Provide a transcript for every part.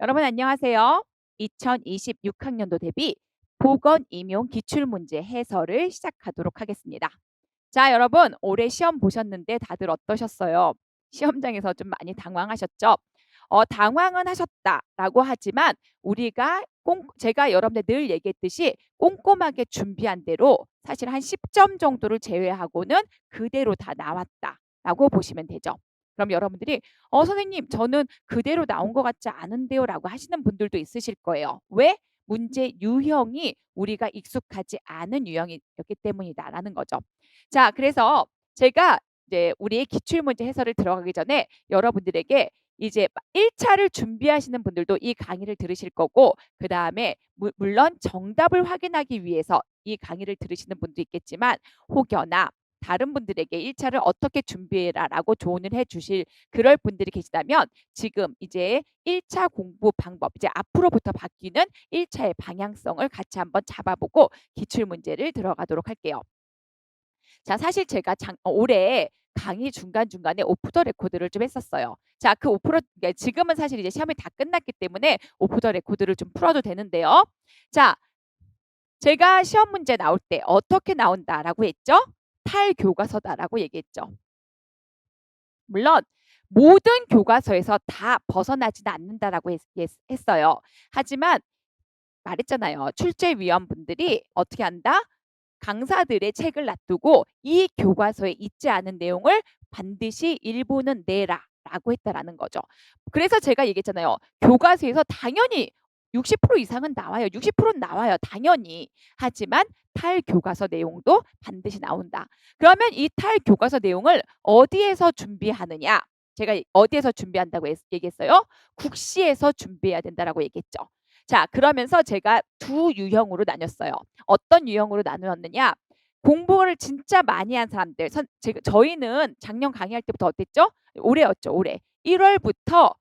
여러분 안녕하세요. 2026학년도 대비 보건 임용 기출문제 해설을 시작하도록 하겠습니다. 자, 여러분 올해 시험 보셨는데 다들 어떠셨어요? 시험장에서 좀 많이 당황하셨죠? 당황은 하셨다라고 하지만 우리가 제가 여러분들 늘 얘기했듯이 꼼꼼하게 준비한 대로 사실 한 10점 정도를 제외하고는 그대로 다 나왔다라고 보시면 되죠. 그럼 여러분들이 선생님 저는 그대로 나온 것 같지 않은데요 라고 하시는 분들도 있으실 거예요. 왜? 문제 유형이 우리가 익숙하지 않은 유형이었기 때문이다라는 거죠. 자, 그래서 제가 이제 우리의 기출문제 해설을 들어가기 전에 여러분들에게 이제 1차를 준비하시는 분들도 이 강의를 들으실 거고 그다음에 물론 정답을 확인하기 위해서 이 강의를 들으시는 분도 있겠지만 혹여나 다른 분들에게 1차를 어떻게 준비해라라고 조언을 해주실 그럴 분들이 계시다면 지금 이제 1차 공부 방법 이제 앞으로부터 바뀌는 1차의 방향성을 같이 한번 잡아보고 기출문제를 들어가도록 할게요. 자, 사실 제가 올해 강의 중간중간에 오프 더 레코드를 좀 했었어요. 자, 그 지금은 사실 이제 시험이 다 끝났기 때문에 오프 더 레코드를 좀 풀어도 되는데요. 자, 제가 시험 문제 나올 때 어떻게 나온다라고 했죠? 탈교과서다라고 얘기했죠. 물론 모든 교과서에서 다 벗어나지는 않는다라고 했어요. 하지만 말했잖아요. 출제위원분들이 어떻게 한다? 강사들의 책을 놔두고 이 교과서에 있지 않은 내용을 반드시 일부는 내라라고 했다라는 거죠. 그래서 제가 얘기했잖아요. 교과서에서 당연히 60% 이상은 나와요. 60%는 나와요. 당연히. 하지만 탈교과서 내용도 반드시 나온다. 그러면 이 탈교과서 내용을 어디에서 준비하느냐? 제가 어디에서 준비한다고 얘기했어요? 국시에서 준비해야 된다라고 얘기했죠. 자, 그러면서 제가 두 유형으로 나눴어요. 어떤 유형으로 나누었느냐? 공부를 진짜 많이 한 사람들. 저희는 작년 강의할 때부터 어땠죠? 올해였죠, 올해. 1월부터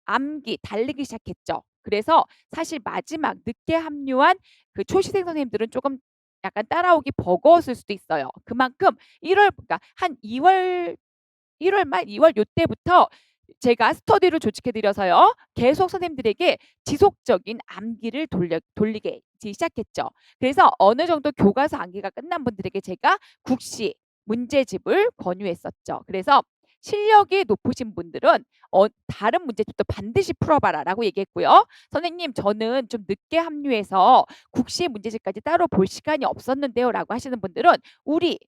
암기, 달리기 시작했죠. 그래서 사실 마지막 늦게 합류한 그 초시생 선생님들은 조금 약간 따라오기 버거웠을 수도 있어요. 그만큼 그러니까 한 1월 말 2월 요때부터 제가 스터디를 조직해 드려서요. 계속 선생님들에게 지속적인 암기를 돌리게 시작했죠. 그래서 어느 정도 교과서 암기가 끝난 분들에게 제가 국시 문제집을 권유했었죠. 그래서 실력이 높으신 분들은 다른 문제집도 반드시 풀어봐라라고 얘기했고요. 선생님 저는 좀 늦게 합류해서 국시 문제집까지 따로 볼 시간이 없었는데요라고 하시는 분들은 우리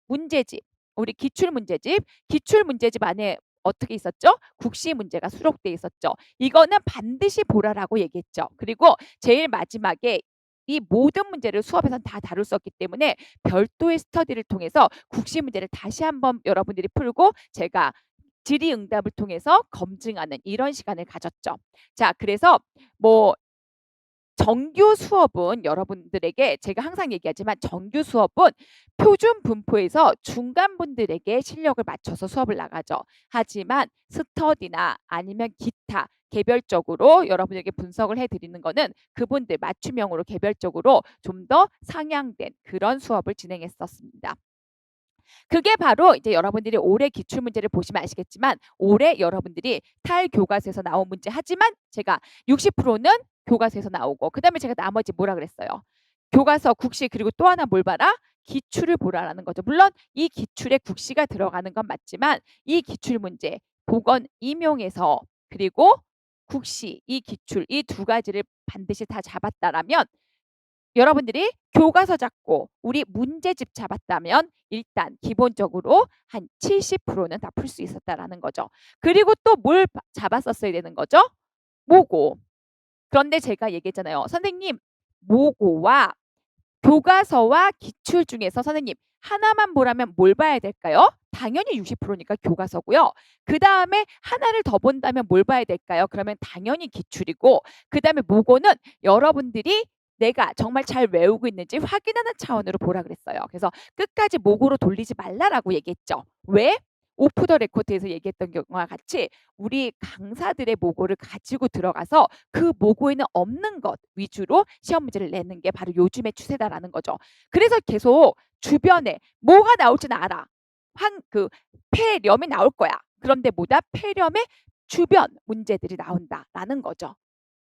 기출 문제집 안에 어떻게 있었죠? 국시 문제가 수록돼 있었죠. 이거는 반드시 보라라고 얘기했죠. 그리고 제일 마지막에 이 모든 문제를 수업에서는 다 다룰 수 없기 때문에 별도의 스터디를 통해서 국시 문제를 다시 한번 여러분들이 풀고 제가 질의응답을 통해서 검증하는 이런 시간을 가졌죠. 자, 그래서 뭐 정규 수업은 여러분들에게 제가 항상 얘기하지만 정규 수업은 표준 분포에서 중간분들에게 실력을 맞춰서 수업을 나가죠. 하지만 스터디나 아니면 기타 개별적으로 여러분에게 분석을 해드리는 거는 그분들 맞춤형으로 개별적으로 좀 더 상향된 그런 수업을 진행했었습니다. 그게 바로 이제 여러분들이 올해 기출문제를 보시면 아시겠지만 올해 여러분들이 탈교과서에서 나온 문제 하지만 제가 60%는 교과서에서 나오고 그다음에 제가 나머지 뭐라 그랬어요? 교과서, 국시 그리고 또 하나 뭘 봐라? 기출을 보라라는 거죠. 물론 이 기출에 국시가 들어가는 건 맞지만 이 기출문제 보건 임용에서 그리고 국시 이 기출 이 두 가지를 반드시 다 잡았다라면 여러분들이 교과서 잡고 우리 문제집 잡았다면 일단 기본적으로 한 70%는 다 풀 수 있었다라는 거죠. 그리고 또 뭘 잡았었어야 되는 거죠? 모고. 그런데 제가 얘기했잖아요. 선생님, 모고와 교과서와 기출 중에서 선생님 하나만 보라면 뭘 봐야 될까요? 당연히 60%니까 교과서고요. 그다음에 하나를 더 본다면 뭘 봐야 될까요? 그러면 당연히 기출이고 그다음에 모고는 여러분들이 내가 정말 잘 외우고 있는지 확인하는 차원으로 보라 그랬어요. 그래서 끝까지 모고로 돌리지 말라라고 얘기했죠. 왜? 오프 더 레코드에서 얘기했던 경우와 같이 우리 강사들의 모고를 가지고 들어가서 그 모고에는 없는 것 위주로 시험 문제를 내는 게 바로 요즘의 추세다라는 거죠. 그래서 계속 주변에 뭐가 나올지는 알아. 폐렴이 나올 거야. 그런데 뭐다? 폐렴의 주변 문제들이 나온다라는 거죠.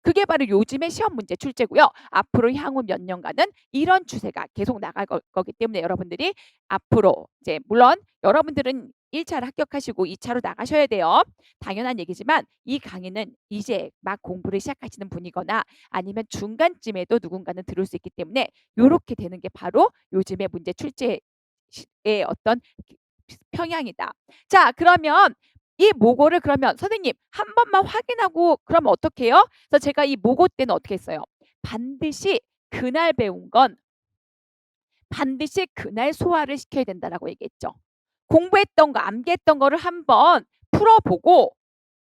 그게 바로 요즘의 시험 문제 출제고요. 앞으로 향후 몇 년간은 이런 추세가 계속 나갈 거기 때문에 여러분들이 앞으로 이제 물론 여러분들은 1차를 합격하시고 2차로 나가셔야 돼요. 당연한 얘기지만 이 강의는 이제 막 공부를 시작하시는 분이거나 아니면 중간쯤에도 누군가는 들을 수 있기 때문에 요렇게 되는 게 바로 요즘의 문제 출제의 어떤 평양이다. 자, 그러면 이 모고를 그러면 선생님 한 번만 확인하고 그러면 어떻게 해요? 그래서 제가 이 모고 때는 어떻게 했어요? 반드시 그날 배운 건 반드시 그날 소화를 시켜야 된다라고 얘기했죠. 공부했던 거, 암기했던 거를 한번 풀어보고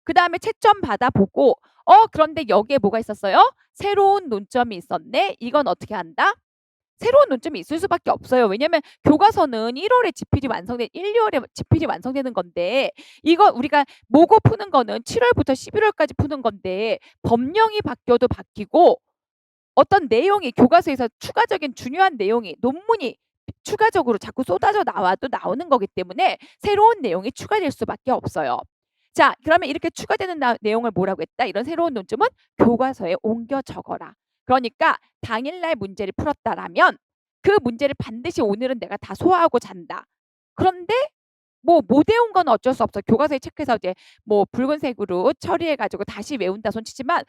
그다음에 채점 받아보고 그런데 여기에 뭐가 있었어요? 새로운 논점이 있었네. 이건 어떻게 한다? 새로운 논점이 있을 수밖에 없어요. 왜냐면 교과서는 1월에 집필이 완성된 1, 2월에 집필이 완성되는 건데 이거 우리가 모고 푸는 거는 7월부터 11월까지 푸는 건데 법령이 바뀌어도 바뀌고 어떤 내용이 교과서에서 추가적인 중요한 내용이 논문이 추가적으로 자꾸 쏟아져 나와도 나오는 거기 때문에 새로운 내용이 추가될 수밖에 없어요. 자, 그러면 이렇게 추가되는 내용을 뭐라고 했다? 이런 새로운 논점은 교과서에 옮겨 적어라. 그러니까 당일날 문제를 풀었다라면 그 문제를 반드시 오늘은 내가 다 소화하고 잔다. 그런데 뭐 못 외운 건 어쩔 수 없어. 교과서에 체크해서 이제 뭐 붉은색으로 처리해 가지고 다시 외운다 손치지만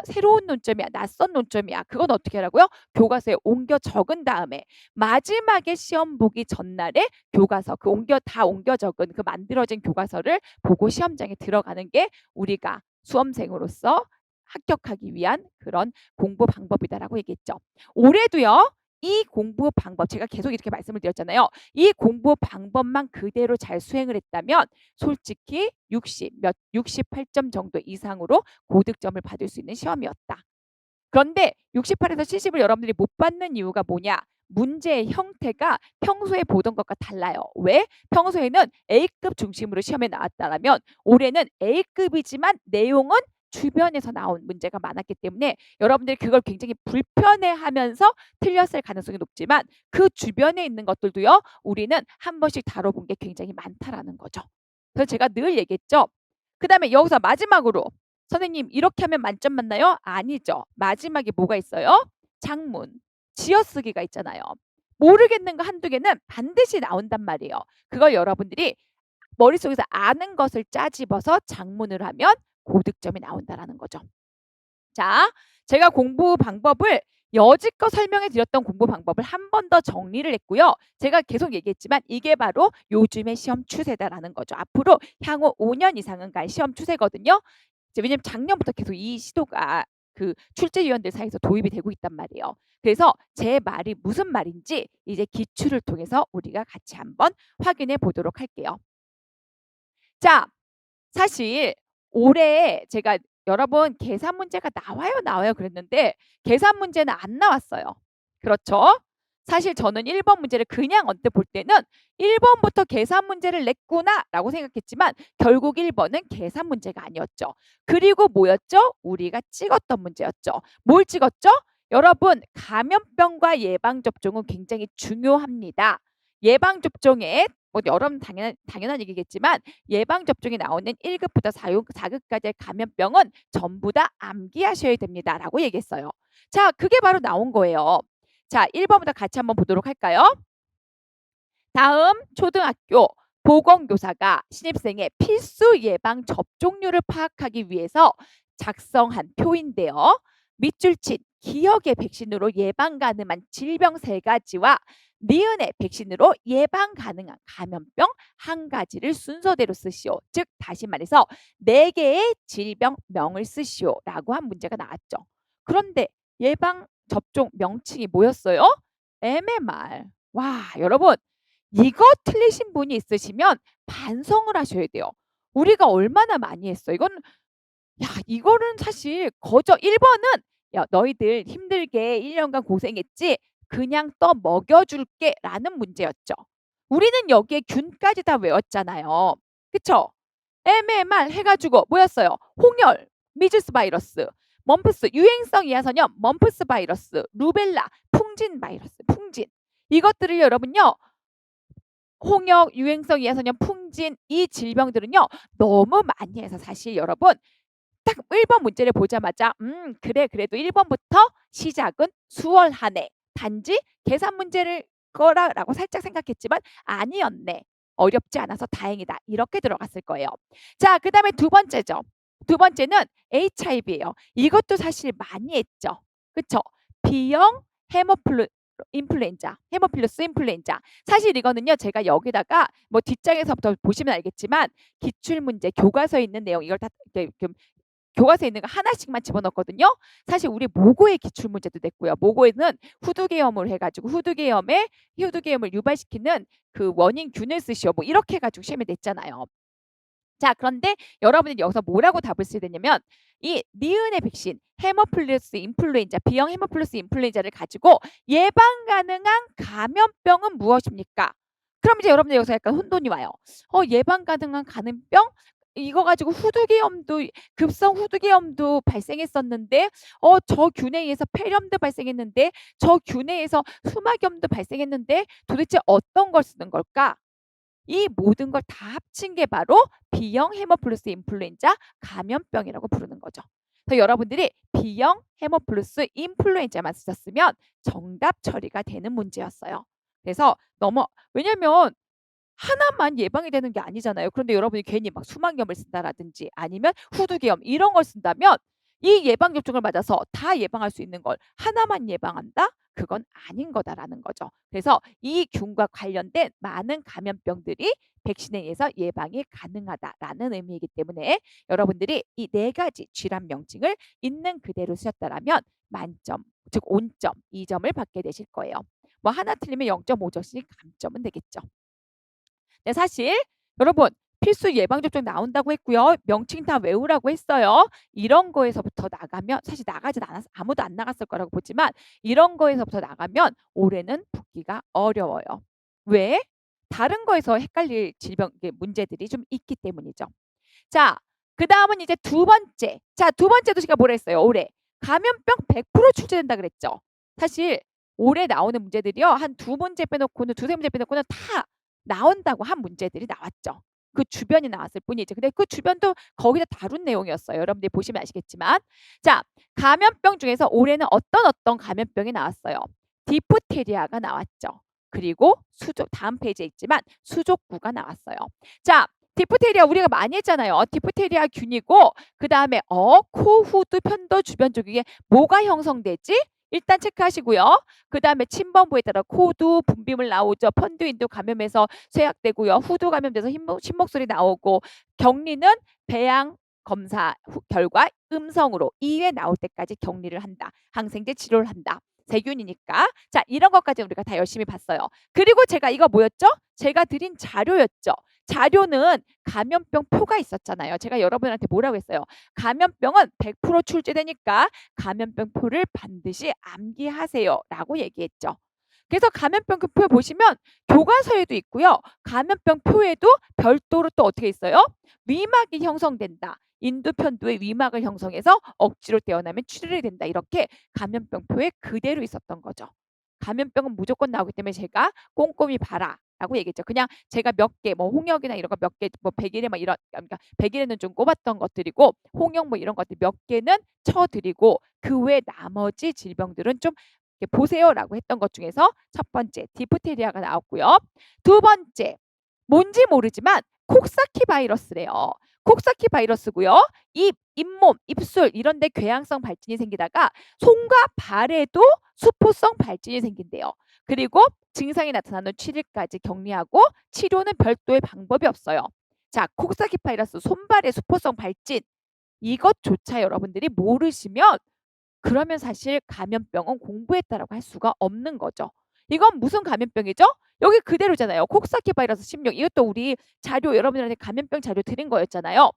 새로운 논점이야. 낯선 논점이야. 그건 어떻게 하라고요? 교과서에 옮겨 적은 다음에 마지막에 시험 보기 전날에 교과서 다 옮겨 적은 그 만들어진 교과서를 보고 시험장에 들어가는 게 우리가 수험생으로서 합격하기 위한 그런 공부 방법이다라고 얘기했죠. 올해도요. 이 공부 방법 제가 계속 이렇게 말씀을 드렸잖아요. 이 공부 방법만 그대로 잘 수행을 했다면 솔직히 68점 정도 이상으로 고득점을 받을 수 있는 시험이었다. 그런데 68에서 70을 여러분들이 못 받는 이유가 뭐냐? 문제의 형태가 평소에 보던 것과 달라요. 왜? 평소에는 A급 중심으로 시험에 나왔다면 올해는 A급이지만 내용은 주변에서 나온 문제가 많았기 때문에 여러분들이 그걸 굉장히 불편해하면서 틀렸을 가능성이 높지만 그 주변에 있는 것들도요. 우리는 한 번씩 다뤄본 게 굉장히 많다라는 거죠. 그래서 제가 늘 얘기했죠. 그 다음에 여기서 마지막으로 선생님 이렇게 하면 만점 맞나요? 아니죠. 마지막에 뭐가 있어요? 장문, 지어쓰기가 있잖아요. 모르겠는 거 한두 개는 반드시 나온단 말이에요. 그걸 여러분들이 머릿속에서 아는 것을 짜집어서 장문을 하면 고득점이 나온다라는 거죠. 자, 제가 공부 방법을 여지껏 설명해 드렸던 공부 방법을 한 번 더 정리를 했고요. 제가 계속 얘기했지만 이게 바로 요즘의 시험 추세다라는 거죠. 앞으로 향후 5년 이상은 갈 시험 추세거든요. 왜냐면 작년부터 계속 이 시도가 그 출제위원들 사이에서 도입이 되고 있단 말이에요. 그래서 제 말이 무슨 말인지 이제 기출을 통해서 우리가 같이 한번 확인해 보도록 할게요. 자, 사실 올해 제가 여러분 계산 문제가 나와요 그랬는데 계산 문제는 안 나왔어요. 그렇죠? 사실 저는 1번 문제를 그냥 언뜻 볼 때는 1번부터 계산 문제를 냈구나라고 생각했지만 결국 1번은 계산 문제가 아니었죠. 그리고 뭐였죠? 우리가 찍었던 문제였죠. 뭘 찍었죠? 여러분 감염병과 예방접종은 굉장히 중요합니다. 예방접종에 뭐 여러분 당연한 얘기겠지만 예방접종에 나오는 1급부터 4급까지의 감염병은 전부 다 암기하셔야 됩니다라고 얘기했어요. 자, 그게 바로 나온 거예요. 자, 1번부터 같이 한번 보도록 할까요? 다음 초등학교 보건교사가 신입생의 필수 예방 접종률을 파악하기 위해서 작성한 표인데요. 밑줄 친 기억의 백신으로 예방 가능한 질병 3가지와 니은의 백신으로 예방 가능한 감염병 1가지를 순서대로 쓰시오. 즉 다시 말해서 4개의 질병명을 쓰시오라고 한 문제가 나왔죠. 그런데 예방 접종 명칭이 뭐였어요? MMR. 와, 여러분 이거 틀리신 분이 있으시면 반성을 하셔야 돼요. 우리가 얼마나 많이 했어. 이거는 사실 거저 1번은 야, 너희들 힘들게 1년간 고생했지. 그냥 떠 먹여줄게 라는 문제였죠. 우리는 여기에 균까지 다 외웠잖아요. 그쵸? MMR 해가지고 뭐였어요? 홍열, 미즈스 바이러스, 멈프스, 유행성 이하선염, 멈프스 바이러스, 루벨라, 풍진 바이러스, 풍진. 이것들을 여러분요. 홍역, 유행성 이하선염, 풍진 이 질병들은요. 너무 많이 해서 사실 여러분 딱 1번 문제를 보자마자 그래 그래도 1번부터 시작은 수월하네. 단지 계산 문제를 거라라고 살짝 생각했지만 아니었네. 어렵지 않아서 다행이다. 이렇게 들어갔을 거예요. 자, 그다음에 두 번째죠. 두 번째는 HIV예요. 이것도 사실 많이 했죠. 그쵸? B형 인플루엔자, 헤모필러스 인플루엔자. 사실 이거는요, 제가 여기다가 뭐 뒷장에서부터 보시면 알겠지만 기출 문제 교과서에 있는 내용 이걸 다 이렇게 교과서에 있는 거 하나씩만 집어넣었거든요. 사실 우리 모고의 기출 문제도 냈고요. 모고에는 후두개염을 해가지고 후두개염을 유발시키는 그 원인균을 쓰시오. 뭐 이렇게 해가지고 시험에 냈잖아요. 자, 그런데 여러분이 여기서 뭐라고 답을 쓰야 되냐면 이 니은의 백신 헤모필러스 인플루엔자, B형 헤모필러스 인플루엔자를 가지고 예방 가능한 감염병은 무엇입니까? 그럼 이제 여러분들 여기서 약간 혼돈이 와요. 예방 가능한 감염병? 이거 가지고 급성 후두개염도 발생했었는데 저 균에 의해서 폐렴도 발생했는데 저 균에 의해서 수막염도 발생했는데 도대체 어떤 걸 쓰는 걸까? 이 모든 걸 다 합친 게 바로 B형 헤모플러스 인플루엔자 감염병이라고 부르는 거죠. 그래서 여러분들이 B형 헤모플러스 인플루엔자만 쓰셨으면 정답 처리가 되는 문제였어요. 그래서 왜냐면 하나만 예방이 되는 게 아니잖아요. 그런데 여러분이 괜히 막 수막염을 쓴다라든지 아니면 후두개염 이런 걸 쓴다면 이 예방 접종을 맞아서 다 예방할 수 있는 걸 하나만 예방한다? 그건 아닌 거다라는 거죠. 그래서 이 균과 관련된 많은 감염병들이 백신에 의해서 예방이 가능하다라는 의미이기 때문에 여러분들이 이 네 가지 질환 명칭을 있는 그대로 쓰셨다라면 만점, 즉 온점, 2점을 받게 되실 거예요. 뭐 하나 틀리면 0.5점씩 감점은 되겠죠. 네, 사실 여러분 필수 예방접종 나온다고 했고요. 명칭 다 외우라고 했어요. 이런 거에서부터 나가면 사실 나가지 않았 아무도 안 나갔을 거라고 보지만 이런 거에서부터 나가면 올해는 붙기가 어려워요. 왜? 다른 거에서 헷갈릴 질병 문제들이 좀 있기 때문이죠. 자, 그다음은 이제 두 번째. 자, 두 번째도 제가 뭐라 했어요? 올해 감염병 100% 출제된다 그랬죠. 사실 올해 나오는 문제들이요. 한 두 문제 빼놓고는 두세 문제 빼놓고는 다 나온다고 한 문제들이 나왔죠. 그 주변이 나왔을 뿐이지. 근데 그 주변도 거기다 다룬 내용이었어요. 여러분들이 보시면 아시겠지만. 자, 감염병 중에서 올해는 어떤 감염병이 나왔어요. 디프테리아가 나왔죠. 그리고 다음 페이지에 있지만 수족구가 나왔어요. 자, 디프테리아 우리가 많이 했잖아요. 디프테리아 균이고 그다음에 코, 후두, 편도 주변 쪽에 뭐가 형성되지? 일단 체크하시고요. 그다음에 침범부에 따라 코도 분비물 나오죠. 편두인도 감염해서 쇠약되고요. 후두 감염돼서 신목소리 나오고 격리는 배양 검사 결과 음성으로 2회 나올 때까지 격리를 한다. 항생제 치료를 한다. 세균이니까. 자, 이런 것까지 우리가 다 열심히 봤어요. 그리고 제가 이거 뭐였죠? 제가 드린 자료였죠. 자료는 감염병 표가 있었잖아요. 제가 여러분한테 뭐라고 했어요? 감염병은 100% 출제되니까 감염병 표를 반드시 암기하세요라고 얘기했죠. 그래서 감염병 표 보시면 교과서에도 있고요. 감염병 표에도 별도로 또 어떻게 있어요? 위막이 형성된다. 인두편두의 위막을 형성해서 억지로 떼어내면 출혈이 된다. 이렇게 감염병 표에 그대로 있었던 거죠. 감염병은 무조건 나오기 때문에 제가 꼼꼼히 봐라. 라고 얘기했죠. 그냥 제가 몇 개, 뭐 홍역이나 이런 거 몇 개, 뭐 백일에 막 이런, 그러니까 백일에는 좀 꼽았던 것들이고 홍역 뭐 이런 것들 몇 개는 쳐드리고 그 외 나머지 질병들은 좀 보세요라고 했던 것 중에서 첫 번째 디프테리아가 나왔고요. 두 번째 뭔지 모르지만 콕사키 바이러스래요. 콕사키 바이러스고요. 잇몸, 입술 이런 데 궤양성 발진이 생기다가 손과 발에도 수포성 발진이 생긴대요. 그리고 증상이 나타나는 7일까지 격리하고 치료는 별도의 방법이 없어요. 자, 콕사키 바이러스 손발의 수포성 발진 이것조차 여러분들이 모르시면 그러면 사실 감염병은 공부했다라고 할 수가 없는 거죠. 이건 무슨 감염병이죠? 여기 그대로잖아요. 콕사키 바이러스 16. 이것도 우리 자료 여러분들한테 감염병 자료 드린 거였잖아요.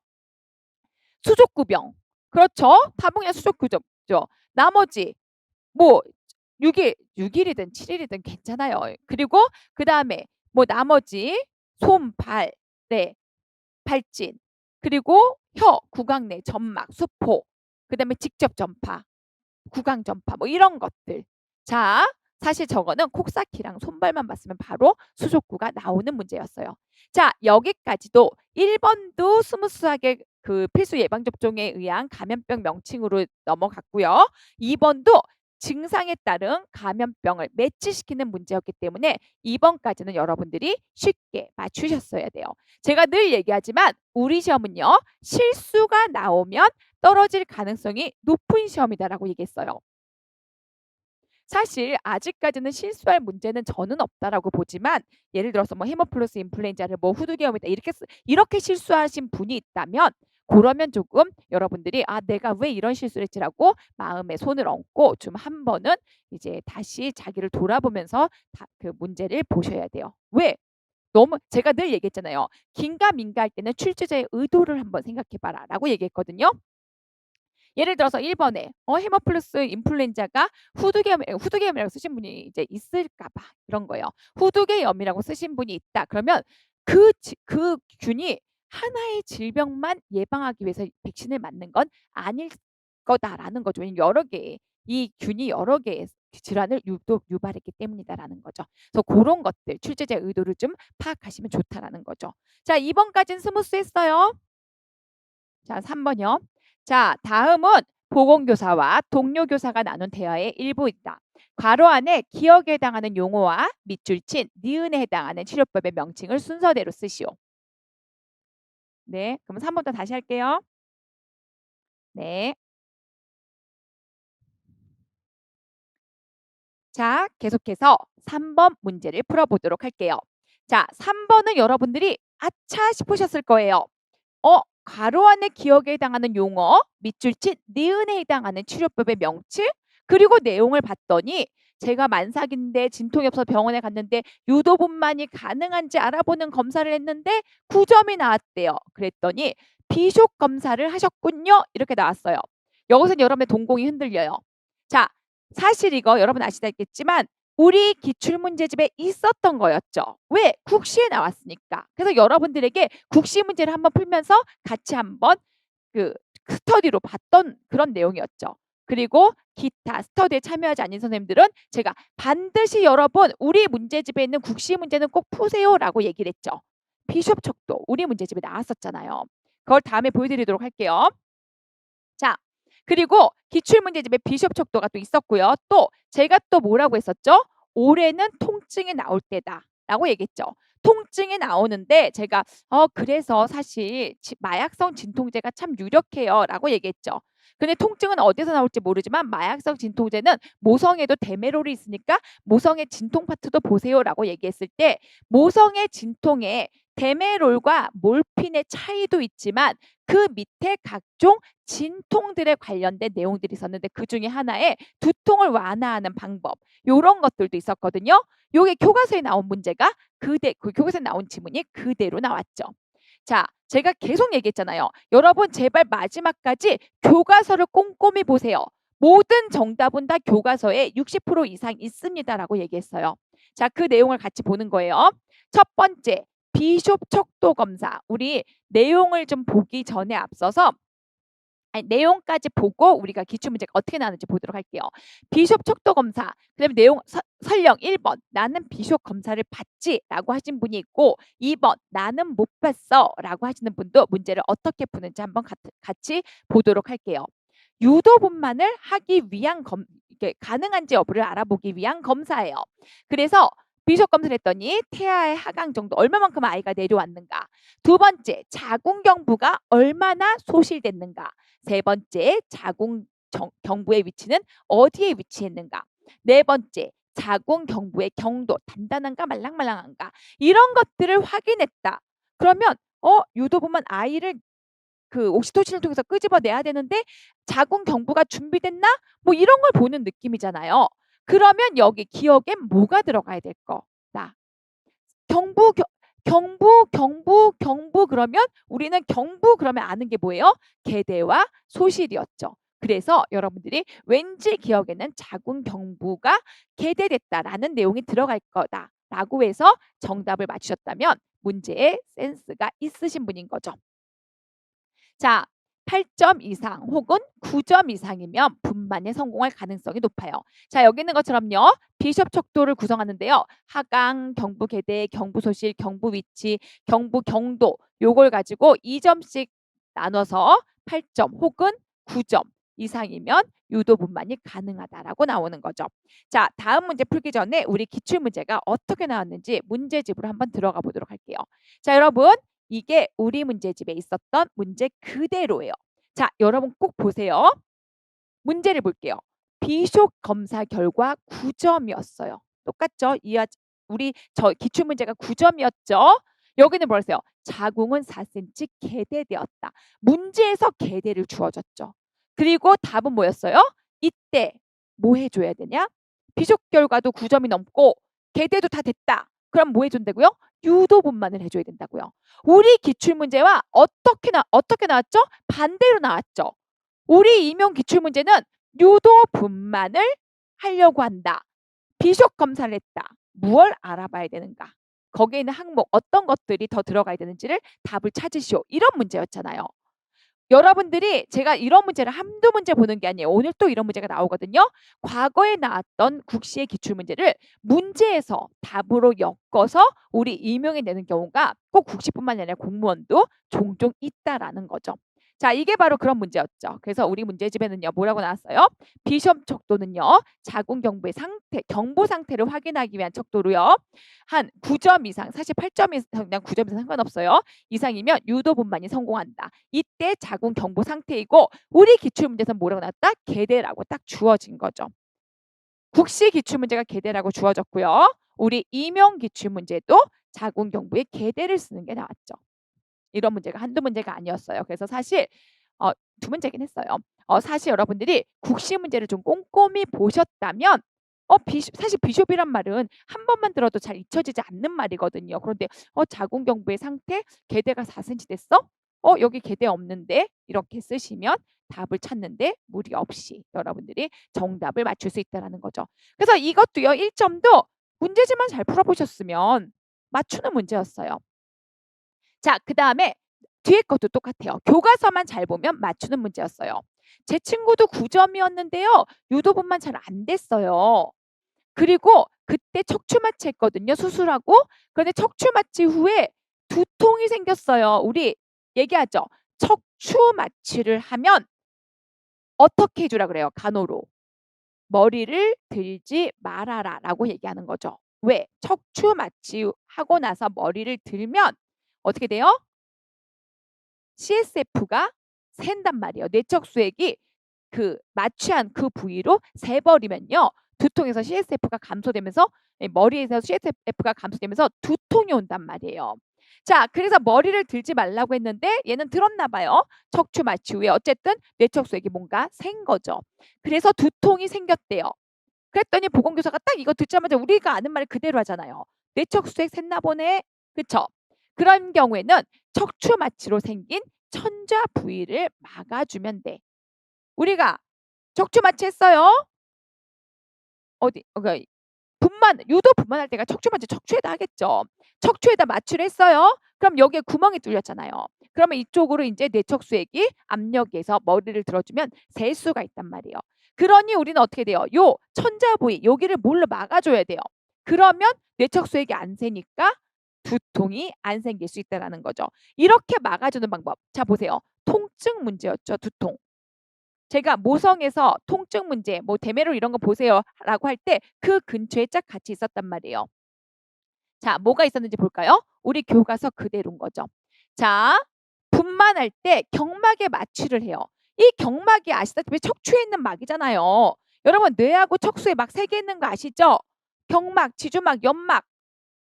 수족구병. 그렇죠? 타봉이나 수족구죠. 나머지 뭐 6일이든 7일이든 괜찮아요. 그리고 그다음에 뭐 나머지 손, 발, 네, 발진, 그리고 혀, 구강내, 점막, 수포, 그다음에 직접 전파, 구강 전파 뭐 이런 것들. 자, 사실 저거는 콕쌓기랑 손발만 봤으면 바로 수족구가 나오는 문제였어요. 자, 여기까지도 1번도 스무스하게 그 필수 예방접종에 의한 감염병 명칭으로 넘어갔고요. 2번도 증상에 따른 감염병을 매치시키는 문제였기 때문에 2번까지는 여러분들이 쉽게 맞추셨어야 돼요. 제가 늘 얘기하지만 우리 시험은요, 실수가 나오면 떨어질 가능성이 높은 시험이다라고 얘기했어요. 사실 아직까지는 실수할 문제는 저는 없다라고 보지만, 예를 들어서 뭐 헤모플러스 인플루엔자를 뭐 후두개염이다 이렇게 실수하신 분이 있다면, 그러면 조금 여러분들이 '아 내가 왜 이런 실수를 했지.'라고 마음에 손을 얹고 좀 한 번은 이제 다시 자기를 돌아보면서 그 문제를 보셔야 돼요. 왜? 너무 제가 늘 얘기했잖아요. 긴가민가할 때는 출제자의 의도를 한번 생각해 봐라라고 얘기했거든요. 예를 들어서 1번에 헤모플러스 인플루엔자가 후두개염이라고 쓰신 분이 이제 있을까 봐 이런 거예요. 후두개염이라고 쓰신 분이 있다. 그러면 그 균이 하나의 질병만 예방하기 위해서 백신을 맞는 건 아닐 거다라는 거죠. 왜냐면 여러 개의 이 균이 여러 개의 질환을 유발했기 때문이다라는 거죠. 그래서 고런 것들 출제자의 의도를 좀 파악하시면 좋다라는 거죠. 자, 2번까지는 스무스했어요. 자, 3번이요. 자, 다음은 보건교사와 동료 교사가 나눈 대화의 일부이다. 괄호 안에 기억에 해당하는 용어와 밑줄 친 니은에 해당하는 치료법의 명칭을 순서대로 쓰시오. 네, 그럼 3번부터 다시 할게요. 네. 자, 계속해서 3번 문제를 풀어보도록 할게요. 자, 3번은 여러분들이 아차 싶으셨을 거예요. 괄호 안에 기억에 해당하는 용어, 밑줄 친 니은에 해당하는 치료법의 명칭, 그리고 내용을 봤더니 제가 만삭인데 진통이 없어서 병원에 갔는데 유도분만이 가능한지 알아보는 검사를 했는데 9점이 나왔대요. 그랬더니 비숍 검사를 하셨군요. 이렇게 나왔어요. 여기서는 여러분의 동공이 흔들려요. 자, 사실 이거 여러분 아시겠지만 우리 기출문제집에 있었던 거였죠. 왜? 국시에 나왔으니까. 그래서 여러분들에게 국시 문제를 한번 풀면서 같이 한번 그 스터디로 봤던 그런 내용이었죠. 그리고 기타 스터디에 참여하지 않은 선생님들은 제가 반드시 여러분 우리 문제집에 있는 국시 문제는 꼭 푸세요라고 얘기를 했죠. 비숍 척도 우리 문제집에 나왔었잖아요. 그걸 다음에 보여드리도록 할게요. 자, 그리고 기출문제집에 비숍 척도가 또 있었고요. 또 제가 또 뭐라고 했었죠? 올해는 통증이 나올 때다라고 얘기했죠. 통증이 나오는데 제가 그래서 사실 마약성 진통제가 참 유력해요라고 얘기했죠. 근데 통증은 어디서 나올지 모르지만 마약성 진통제는 모성에도 데메롤이 있으니까 모성의 진통 파트도 보세요라고 얘기했을 때, 모성의 진통에 데메롤과 몰핀의 차이도 있지만 그 밑에 각종 진통들에 관련된 내용들이 있었는데 그중에 하나에 두통을 완화하는 방법, 요런 것들도 있었거든요. 요게 교과서에 나온 문제가 그 교과서에 나온 지문이 그대로 나왔죠. 자, 제가 계속 얘기했잖아요. 여러분 제발 마지막까지 교과서를 꼼꼼히 보세요. 모든 정답은 다 교과서에 60% 이상 있습니다라고 얘기했어요. 자, 그 내용을 같이 보는 거예요. 첫 번째, 비숍 척도 검사. 우리 내용을 좀 보기 전에 앞서서 내용까지 보고 우리가 기출문제가 어떻게 나오는지 보도록 할게요. 비숍 척도 검사. 그다음에 내용 설령 1번 나는 비숍 검사를 봤지라고 하신 분이 있고 2번 나는 못 봤어라고 하시는 분도 문제를 어떻게 푸는지 한번 같이 보도록 할게요. 유도분만을 하기 위한 이게 가능한지 여부를 알아보기 위한 검사예요. 그래서 비숍 검사를 했더니 태아의 하강 정도 얼마만큼 아이가 내려왔는가. 두 번째, 자궁 경부가 얼마나 소실됐는가. 세 번째, 자궁 경부의 위치는 어디에 위치했는가. 네 번째, 자궁 경부의 경도 단단한가 말랑말랑한가. 이런 것들을 확인했다. 그러면 유도분만 아이를 그 옥시토신을 통해서 끄집어내야 되는데 자궁 경부가 준비됐나? 뭐 이런 걸 보는 느낌이잖아요. 그러면 여기 기억엔 뭐가 들어가야 될 거다. 경부 그러면 우리는 경부 그러면 아는 게 뭐예요? 계대와 소실이었죠. 그래서 여러분들이 왠지 기억에는 자궁 경부가 계대됐다라는 내용이 들어갈 거다라고 해서 정답을 맞추셨다면 문제에 센스가 있으신 분인 거죠. 자, 8점 이상 혹은 9점 이상이면 분만에 성공할 가능성이 높아요. 자, 여기 있는 것처럼요. 비숍 척도를 구성하는데요. 하강, 경부 계대, 경부 소실, 경부 위치, 경부 경도 요걸 가지고 2점씩 나눠서 8점 혹은 9점 이상이면 유도 분만이 가능하다라고 나오는 거죠. 자, 다음 문제 풀기 전에 우리 기출 문제가 어떻게 나왔는지 문제집으로 한번 들어가 보도록 할게요. 자, 여러분 이게 우리 문제집에 있었던 문제 그대로예요. 자, 여러분 꼭 보세요. 문제를 볼게요. 비숍 검사 결과 9점이었어요. 똑같죠? 우리 저 기출 문제가 9점이었죠? 여기는 뭐랬어요? 자궁은 4cm 개대되었다. 문제에서 개대를 주어졌죠. 그리고 답은 뭐였어요? 이때 뭐 해줘야 되냐? 비숍 결과도 9점이 넘고 개대도 다 됐다. 그럼 뭐 해준다고요? 유도분만을 해줘야 된다고요. 우리 기출문제와 어떻게 나왔죠? 반대로 나왔죠. 우리 임용 기출문제는 유도분만을 하려고 한다. 비숍 검사를 했다. 무엇을 알아봐야 되는가? 거기에 있는 항목 어떤 것들이 더 들어가야 되는지를 답을 찾으시오. 이런 문제였잖아요. 여러분들이 제가 이런 문제를 한두 문제 보는 게 아니에요. 오늘 또 이런 문제가 나오거든요. 과거에 나왔던 국시의 기출문제를 문제에서 답으로 엮어서 우리 임용해 내는 경우가 꼭 국시뿐만 아니라 공무원도 종종 있다라는 거죠. 자, 이게 바로 그런 문제였죠. 그래서 우리 문제집에는요, 뭐라고 나왔어요? 비숍 척도는요, 자궁 경부의 상태, 경부 상태를 확인하기 위한 척도로요. 한 9점 이상, 사실 8점 이상, 그냥 9점 이상 상관없어요. 이상이면 유도 분만이 성공한다. 이때 자궁 경부 상태이고 우리 기출문제에서 뭐라고 나왔다? 개대라고 딱 주어진 거죠. 국시 기출문제가 개대라고 주어졌고요. 우리 임용 기출문제도 자궁 경부에 개대를 쓰는 게 나왔죠. 이런 문제가 한두 문제가 아니었어요. 그래서 사실 두 문제긴 했어요. 사실 여러분들이 국시 문제를 좀 꼼꼼히 보셨다면 사실 비숍이란 말은 한 번만 들어도 잘 잊혀지지 않는 말이거든요. 그런데 자궁 경부의 상태 개대가 4cm 됐어? 여기 개대 없는데 이렇게 쓰시면 답을 찾는데 무리 없이 여러분들이 정답을 맞출 수 있다는 거죠. 그래서 이것도요. 1점도 문제지만 잘 풀어보셨으면 맞추는 문제였어요. 자, 그 다음에 뒤에 것도 똑같아요. 교과서만 잘 보면 맞추는 문제였어요. 제 친구도 9점이었는데요. 유도분만 잘 안 됐어요. 그리고 그때 척추 마취했거든요. 수술하고. 그런데 척추 마취 후에 두통이 생겼어요. 우리 얘기하죠. 척추 마취를 하면 어떻게 해주라 그래요? 간호로. 머리를 들지 말아라라고 얘기하는 거죠. 왜? 척추 마취하고 나서 머리를 들면 어떻게 돼요? CSF가 샌단 말이에요. 뇌척수액이 그 마취한 그 부위로 새버리면요. 두통에서 CSF가 감소되면서 머리에서 CSF가 감소되면서 두통이 온단 말이에요. 자, 그래서 머리를 들지 말라고 했는데 얘는 들었나 봐요. 척추 마취 후에 어쨌든 뇌척수액이 뭔가 샌 거죠. 그래서 두통이 생겼대요. 그랬더니 보건교사가 딱 이거 듣자마자 우리가 아는 말 그대로 하잖아요. 뇌척수액 샜나 보네. 그쵸? 그런 경우에는 척추 마취로 생긴 천자 부위를 막아주면 돼. 우리가 척추 마취했어요. 어디? 유도 분만할 때가 척추 마취 척추에다 하겠죠. 척추에다 마취를 했어요. 그럼 여기에 구멍이 뚫렸잖아요. 그러면 이쪽으로 이제 뇌척수액이 압력에서 머리를 들어주면 셀 수가 있단 말이에요. 그러니 우리는 어떻게 돼요? 요 천자 부위 여기를 뭘로 막아줘야 돼요. 그러면 뇌척수액이 안 새니까 두통이 안 생길 수 있다는 거죠. 이렇게 막아주는 방법. 자, 보세요. 통증 문제였죠. 두통. 제가 모성에서 통증 문제, 뭐 데메롤 이런 거 보세요라고 할 때 그 근처에 짝 같이 있었단 말이에요. 자, 뭐가 있었는지 볼까요? 우리 교과서 그대로인 거죠. 자, 분만할 때 경막에 마취를 해요. 이 경막이 아시다시피 척추에 있는 막이잖아요. 여러분 뇌하고 척수에 막 세 개 있는 거 아시죠? 경막, 지주막, 연막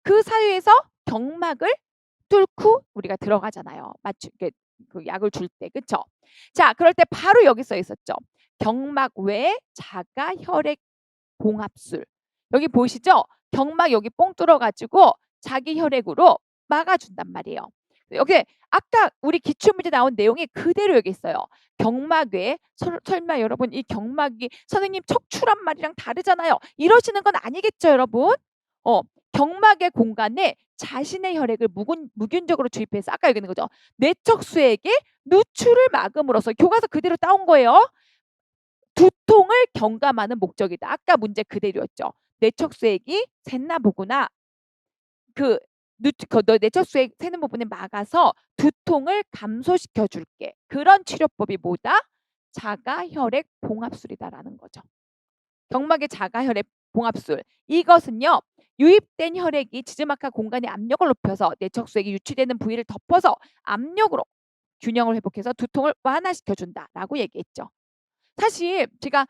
그 사이에서 경막을 뚫고 우리가 들어가잖아요. 그 약을 줄 때, 그쵸? 자, 그럴 때 바로 여기 써 있었죠. 경막 외 자가 혈액 봉합술. 여기 보이시죠? 경막 여기 뽕 뚫어가지고 자기 혈액으로 막아준단 말이에요. 여기 아까 우리 기출문제 나온 내용이 그대로 여기 있어요. 경막 외 설마 여러분 이 경막이 선생님 척추란 말이랑 다르잖아요. 이러시는 건 아니겠죠, 여러분? 경막의 공간에 자신의 혈액을 무균적으로 주입해서 아까 얘기한 거죠. 뇌척수에게 누출을 막음으로써 교과서 그대로 따온 거예요. 두통을 경감하는 목적이다. 아까 문제 그대로였죠. 뇌척수액이 샜나 보구나. 너 뇌척수액 새는 부분에 막아서 두통을 감소시켜 줄게. 그런 치료법이 뭐다? 자가혈액 봉합술이다라는 거죠. 경막의 자가혈액 봉합술. 이것은요. 유입된 혈액이 지즈마카 공간의 압력을 높여서 뇌척수액이 유치되는 부위를 덮어서 압력으로 균형을 회복해서 두통을 완화시켜 준다라고 얘기했죠. 사실 제가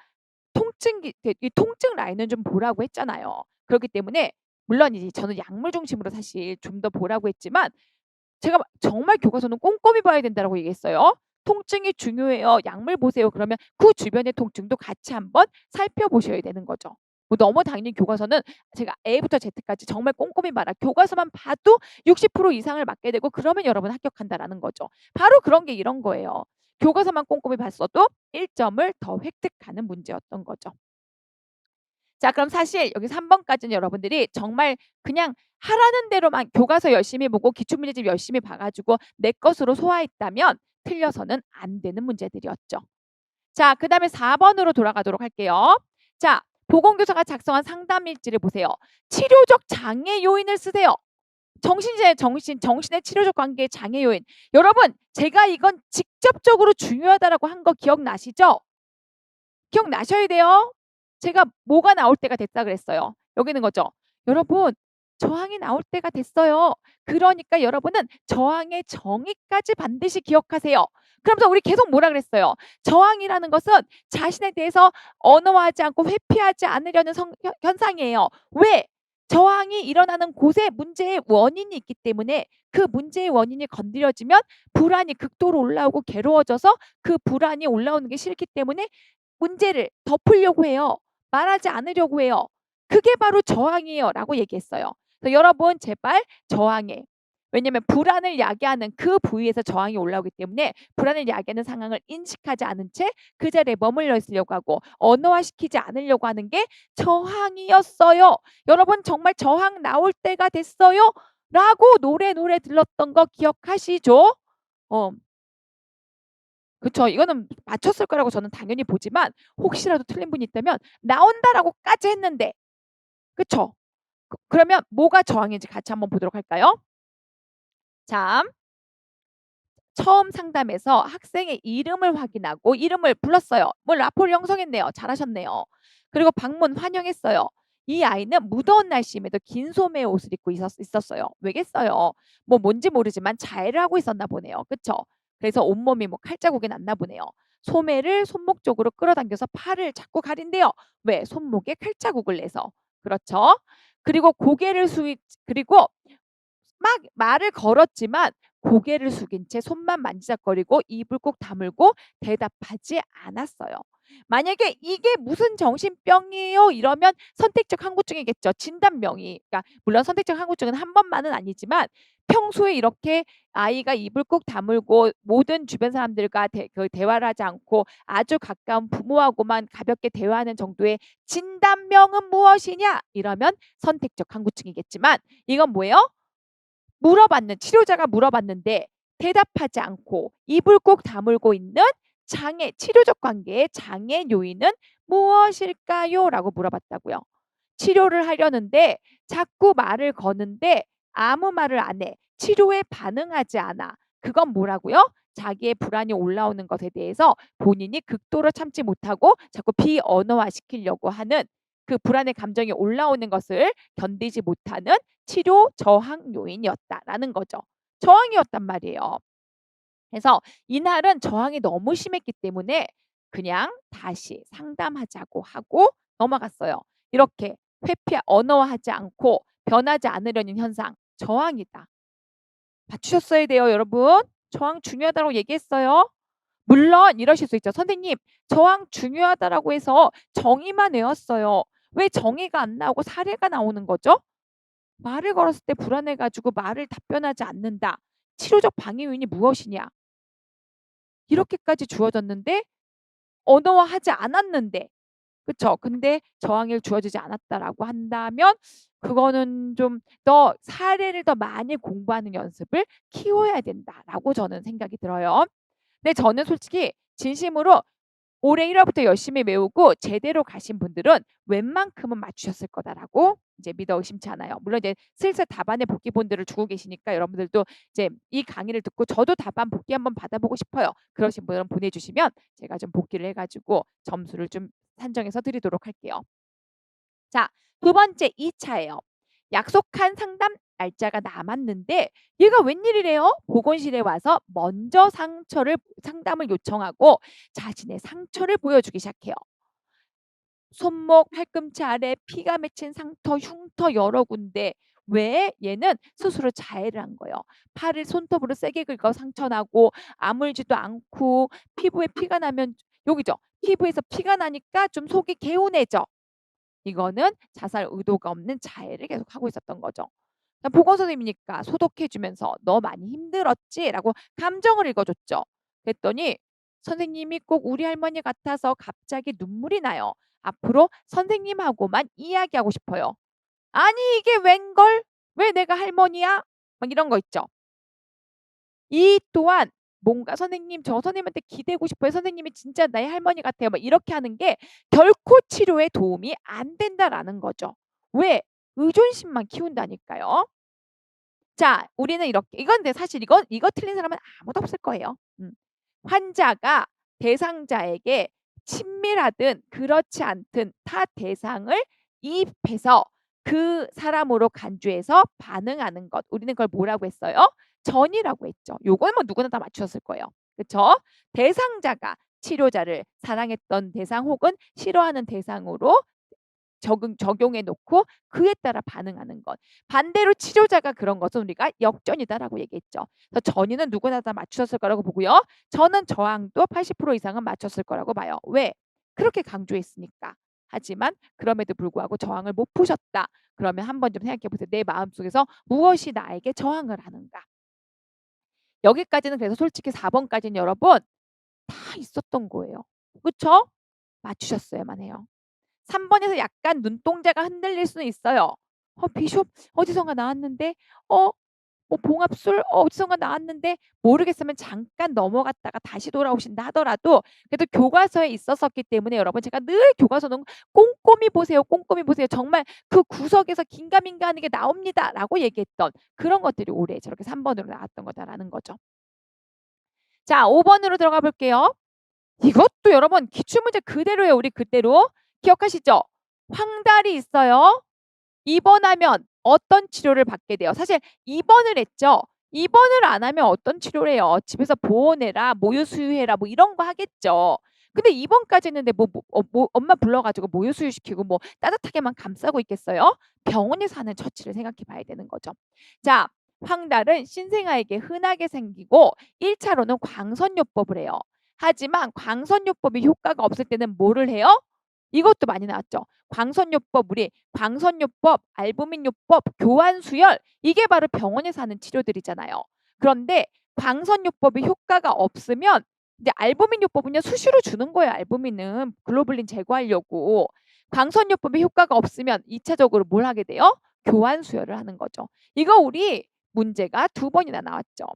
이 통증 라인은 좀 보라고 했잖아요. 그렇기 때문에 물론 이제 저는 약물 중심으로 사실 좀 더 보라고 했지만 제가 정말 교과서는 꼼꼼히 봐야 된다라고 얘기했어요. 통증이 중요해요. 약물 보세요. 그러면 그 주변의 통증도 같이 한번 살펴보셔야 되는 거죠. 뭐 너무 당연히 교과서는 제가 A부터 Z까지 정말 꼼꼼히 봐라. 교과서만 봐도 60% 이상을 맞게 되고 그러면 여러분 합격한다라는 거죠. 바로 그런 게 이런 거예요. 교과서만 꼼꼼히 봤어도 1점을 더 획득하는 문제였던 거죠. 자, 그럼 사실 여기 3번까지는 여러분들이 정말 그냥 하라는 대로만 교과서 열심히 보고 기출문제집 열심히 봐가지고 내 것으로 소화했다면 틀려서는 안 되는 문제들이었죠. 자, 그 다음에 4번으로 돌아가도록 할게요. 자, 보건교사가 작성한 상담일지를 보세요. 치료적 장애 요인을 쓰세요. 정신의 치료적 관계의 장애 요인. 여러분, 제가 이건 직접적으로 중요하다라고 한 거 기억나시죠? 기억나셔야 돼요. 제가 뭐가 나올 때가 됐다 그랬어요. 여기 있는 거죠. 여러분, 저항이 나올 때가 됐어요. 그러니까 여러분은 저항의 정의까지 반드시 기억하세요. 그러면서 우리 계속 뭐라 그랬어요? 저항이라는 것은 자신에 대해서 언어화하지 않고 회피하지 않으려는 현상이에요. 왜? 저항이 일어나는 곳에 문제의 원인이 있기 때문에 그 문제의 원인이 건드려지면 불안이 극도로 올라오고 괴로워져서 그 불안이 올라오는 게 싫기 때문에 문제를 덮으려고 해요. 말하지 않으려고 해요. 그게 바로 저항이에요 라고 얘기했어요. 그래서 여러분 제발 저항해. 왜냐하면 불안을 야기하는 그 부위에서 저항이 올라오기 때문에 불안을 야기하는 상황을 인식하지 않은 채 그 자리에 머물러 있으려고 하고 언어화시키지 않으려고 하는 게 저항이었어요. 여러분 정말 저항 나올 때가 됐어요. 라고 노래 들렀던 거 기억하시죠? 그쵸. 이거는 맞췄을 거라고 저는 당연히 보지만 혹시라도 틀린 분이 있다면 나온다라고까지 했는데 그쵸? 그러면 뭐가 저항인지 같이 한번 보도록 할까요? 자, 처음 상담에서 학생의 이름을 확인하고 이름을 불렀어요. 뭐 라포를 형성했네요. 잘하셨네요. 그리고 방문 환영했어요. 이 아이는 무더운 날씨임에도 긴 소매의 옷을 입고 있었어요. 왜겠어요? 뭐 뭔지 모르지만 자해를 하고 있었나 보네요. 그쵸? 그래서 온몸이 뭐 칼자국이 났나 보네요. 소매를 손목 쪽으로 끌어당겨서 팔을 자꾸 가린대요. 왜? 손목에 칼자국을 내서. 그렇죠? 그리고 그리고 막 말을 걸었지만 고개를 숙인 채 손만 만지작거리고 입을 꼭 다물고 대답하지 않았어요. 만약에 이게 무슨 정신병이에요? 이러면 선택적 항구증이겠죠. 진단명이. 그러니까 물론 선택적 항구증은 한 번만은 아니지만 평소에 이렇게 아이가 입을 꼭 다물고 모든 주변 사람들과 대화를 하지 않고 아주 가까운 부모하고만 가볍게 대화하는 정도의 진단명은 무엇이냐? 이러면 선택적 항구증이겠지만 이건 뭐예요? 치료자가 물어봤는데 대답하지 않고 입을 꼭 다물고 있는 치료적 관계의 장애 요인은 무엇일까요? 라고 물어봤다고요. 치료를 하려는데 자꾸 말을 거는데 아무 말을 안 해. 치료에 반응하지 않아. 그건 뭐라고요? 자기의 불안이 올라오는 것에 대해서 본인이 극도로 참지 못하고 자꾸 비언어화 시키려고 하는 그 불안의 감정이 올라오는 것을 견디지 못하는 치료 저항 요인이었다라는 거죠. 저항이었단 말이에요. 그래서 이날은 저항이 너무 심했기 때문에 그냥 다시 상담하자고 하고 넘어갔어요. 이렇게 언어화하지 않고 변하지 않으려는 현상, 저항이다. 맞추셨어야 돼요, 여러분. 저항 중요하다고 얘기했어요. 물론 이러실 수 있죠. 선생님, 저항 중요하다라고 해서 정의만 외웠어요. 왜 정의가 안 나오고 사례가 나오는 거죠? 말을 걸었을 때 불안해가지고 말을 답변하지 않는다. 치료적 방해 요인이 무엇이냐? 이렇게까지 주어졌는데 언어화하지 않았는데 그쵸? 근데 저항이 주어지지 않았다라고 한다면 그거는 좀 더 사례를 더 많이 공부하는 연습을 키워야 된다라고 저는 생각이 들어요. 근데 저는 솔직히 진심으로 올해 1 월부터 열심히 외우고 제대로 가신 분들은 웬만큼은 맞추셨을 거다라고 이제 믿어 의심치 않아요. 물론 이제 슬슬 답안의 복기본들을 주고 계시니까 여러분들도 이제 이 강의를 듣고 저도 답안 복기 한번 받아보고 싶어요. 그러신 분은 보내주시면 제가 좀 복기를 해가지고 점수를 좀 산정해서 드리도록 할게요. 자, 두 번째 2차예요. 약속한 상담 날짜가 남았는데 얘가 웬일이래요? 보건실에 와서 먼저 상담을 요청하고 자신의 상처를 보여주기 시작해요. 손목, 팔꿈치 아래 피가 맺힌 상처, 흉터 여러 군데. 왜? 얘는 스스로 자해를 한 거예요. 팔을 손톱으로 세게 긁어 상처 나고 아물지도 않고 피부에 피가 나면 여기죠. 피부에서 피가 나니까 좀 속이 개운해져. 이거는 자살 의도가 없는 자해를 계속하고 있었던 거죠. 보건 선생님이니까 소독해 주면서 "너 많이 힘들었지?"라고 감정을 읽어 줬죠. 그랬더니 "선생님이 꼭 우리 할머니 같아서 갑자기 눈물이 나요. 앞으로 선생님하고만 이야기하고 싶어요." 아니 이게 웬걸? 왜 내가 할머니야? 막 이런 거 있죠. 이 또한 뭔가 "선생님 저 선생님한테 기대고 싶어요. 선생님이 진짜 나의 할머니 같아요." 막 이렇게 하는 게 결코 치료에 도움이 안 된다라는 거죠. 왜? 의존심만 키운다니까요. 자, 우리는 이렇게 이건 근데 사실 이거 틀린 사람은 아무도 없을 거예요. 환자가 대상자에게 친밀하든 그렇지 않든 타 대상을 이입해서 그 사람으로 간주해서 반응하는 것. 우리는 그걸 뭐라고 했어요? 전이라고 했죠. 요거는 뭐 누구나 다 맞추셨을 거예요. 그쵸? 대상자가 치료자를 사랑했던 대상 혹은 싫어하는 대상으로 적용해 놓고 그에 따라 반응하는 것. 반대로 치료자가 그런 것은 우리가 역전이다라고 얘기했죠. 그래서 전이는 누구나 다 맞추셨을 거라고 보고요. 저는 저항도 80% 이상은 맞췄을 거라고 봐요. 왜? 그렇게 강조했으니까. 하지만 그럼에도 불구하고 저항을 못 푸셨다. 그러면 한번 좀 생각해 보세요. 내 마음속에서 무엇이 나에게 저항을 하는가? 여기까지는 그래서 솔직히 4 번까지는 여러분 다 있었던 거예요. 그쵸? 맞추셨어야만 해요. 3 번에서 약간 눈동자가 흔들릴 수는 있어요. 비숍 어디선가 나왔는데 어 봉합술 어디선가 나왔는데 모르겠으면 잠깐 넘어갔다가 다시 돌아오신다 하더라도 그래도 교과서에 있었었기 때문에 여러분 제가 늘 교과서는 "꼼꼼히 보세요. 꼼꼼히 보세요. 정말 그 구석에서 긴가민가하는 게 나옵니다."라고 얘기했던 그런 것들이 올해 저렇게 3 번으로 나왔던 거다라는 거죠. 자, 5 번으로 들어가 볼게요. 이것도 여러분 기출문제 그대로예요. 우리 그대로. 기억하시죠? 황달이 있어요. 입원하면 어떤 치료를 받게 돼요? 사실 입원을 했죠. 입원을 안 하면 어떤 치료를 해요? 집에서 보호내라, 모유 수유해라 뭐 이런 거 하겠죠. 근데 입원까지 했는데 엄마 불러 가지고 모유 수유시키고 뭐 따뜻하게만 감싸고 있겠어요? 병원에서 하는 처치를 생각해 봐야 되는 거죠. 자, 황달은 신생아에게 흔하게 생기고 1 차로는 광선요법을 해요. 하지만 광선요법이 효과가 없을 때는 뭐를 해요? 이것도 많이 나왔죠. 광선요법, 우리 광선요법, 알부민요법, 교환수혈 이게 바로 병원에서 하는 치료들이잖아요. 그런데 광선요법이 효과가 없으면 이제 알부민요법은요 수시로 주는 거예요. 알부민은 글로불린 제거하려고. 광선요법이 효과가 없으면 2차적으로 뭘 하게 돼요? 교환수혈을 하는 거죠. 이거 우리 문제가 2 번이나 나왔죠.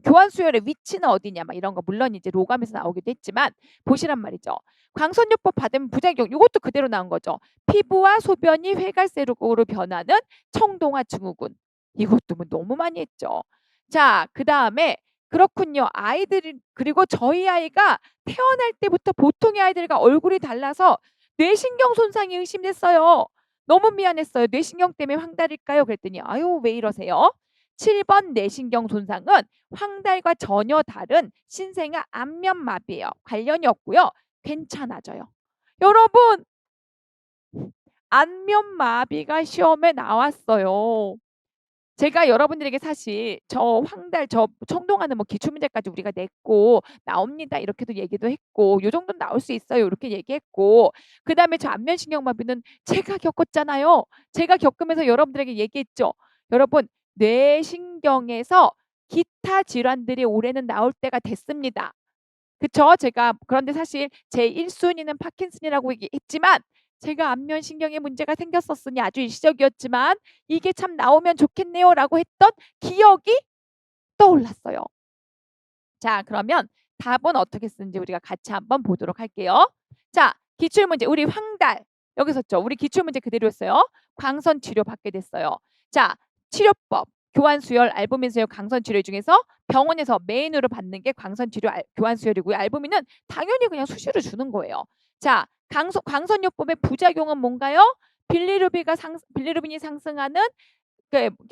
교환수혈의 위치는 어디냐 막 이런 거 물론 이제 로감에서 나오기도 했지만 보시란 말이죠. 광선요법 받으면 부작용 이것도 그대로 나온 거죠. 피부와 소변이 회갈색으로 변하는 청동화 증후군. 이것도 뭐 너무 많이 했죠. 자, 그다음에 그렇군요. 아이들이 그리고 저희 아이가 태어날 때부터 보통의 아이들과 얼굴이 달라서 뇌신경 손상이 의심됐어요. 너무 미안했어요. 뇌신경 때문에 황달일까요? 그랬더니 아유 왜 이러세요? 7 번 뇌신경 손상은 황달과 전혀 다른 신생아 안면마비예요. 관련이 없고요. 괜찮아져요. 여러분 안면마비가 시험에 나왔어요. 제가 여러분들에게 사실 저 황달 저 청동하는 뭐 기출문제까지 우리가 냈고 나옵니다. 이렇게도 얘기도 했고 요 정도는 나올 수 있어요. 이렇게 얘기했고 그다음에 저 안면신경마비는 제가 겪었잖아요. 제가 겪으면서 여러분들에게 얘기했죠. 여러분 뇌신경에서 기타 질환들이 올해는 나올 때가 됐습니다. 그쵸? 제가 그런데 사실 제 1 순위는 파킨슨이라고 얘기했지만 제가 안면신경에 문제가 생겼었으니 아주 일시적이었지만 이게 참 나오면 좋겠네요라고 했던 기억이 떠올랐어요. 자, 그러면 답은 어떻게 쓰는지 우리가 같이 한번 보도록 할게요. 자, 기출문제 우리 황달 여기 있었죠. 우리 기출문제 그대로였어요. 광선 치료 받게 됐어요. 자, 치료법 교환수혈, 알부민 수혈, 광선 치료 중에서 병원에서 메인으로 받는 게 광선 치료, 교환수혈이고요. 알부민은 당연히 그냥 수시로 주는 거예요. 자, 광선요법의 부작용은 뭔가요? 빌리루빈이 상승하는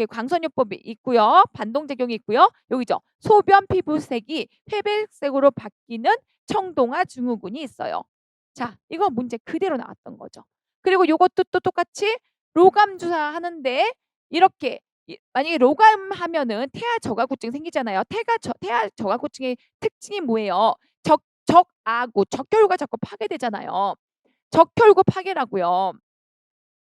광선요법이 있고요. 반동작용이 있고요. 여기죠. 소변 피부색이 회백색으로 바뀌는 청동화 증후군이 있어요. 자, 이거 문제 그대로 나왔던 거죠. 그리고 요것도 또 똑같이 로감 주사 하는데 이렇게 만약에 로감 하면은 태아 저하고증 생기잖아요. 태아 저하고증의 특징이 뭐예요? 적아구, 적혈구가 자꾸 파괴되잖아요. 적혈구 파괴라고요.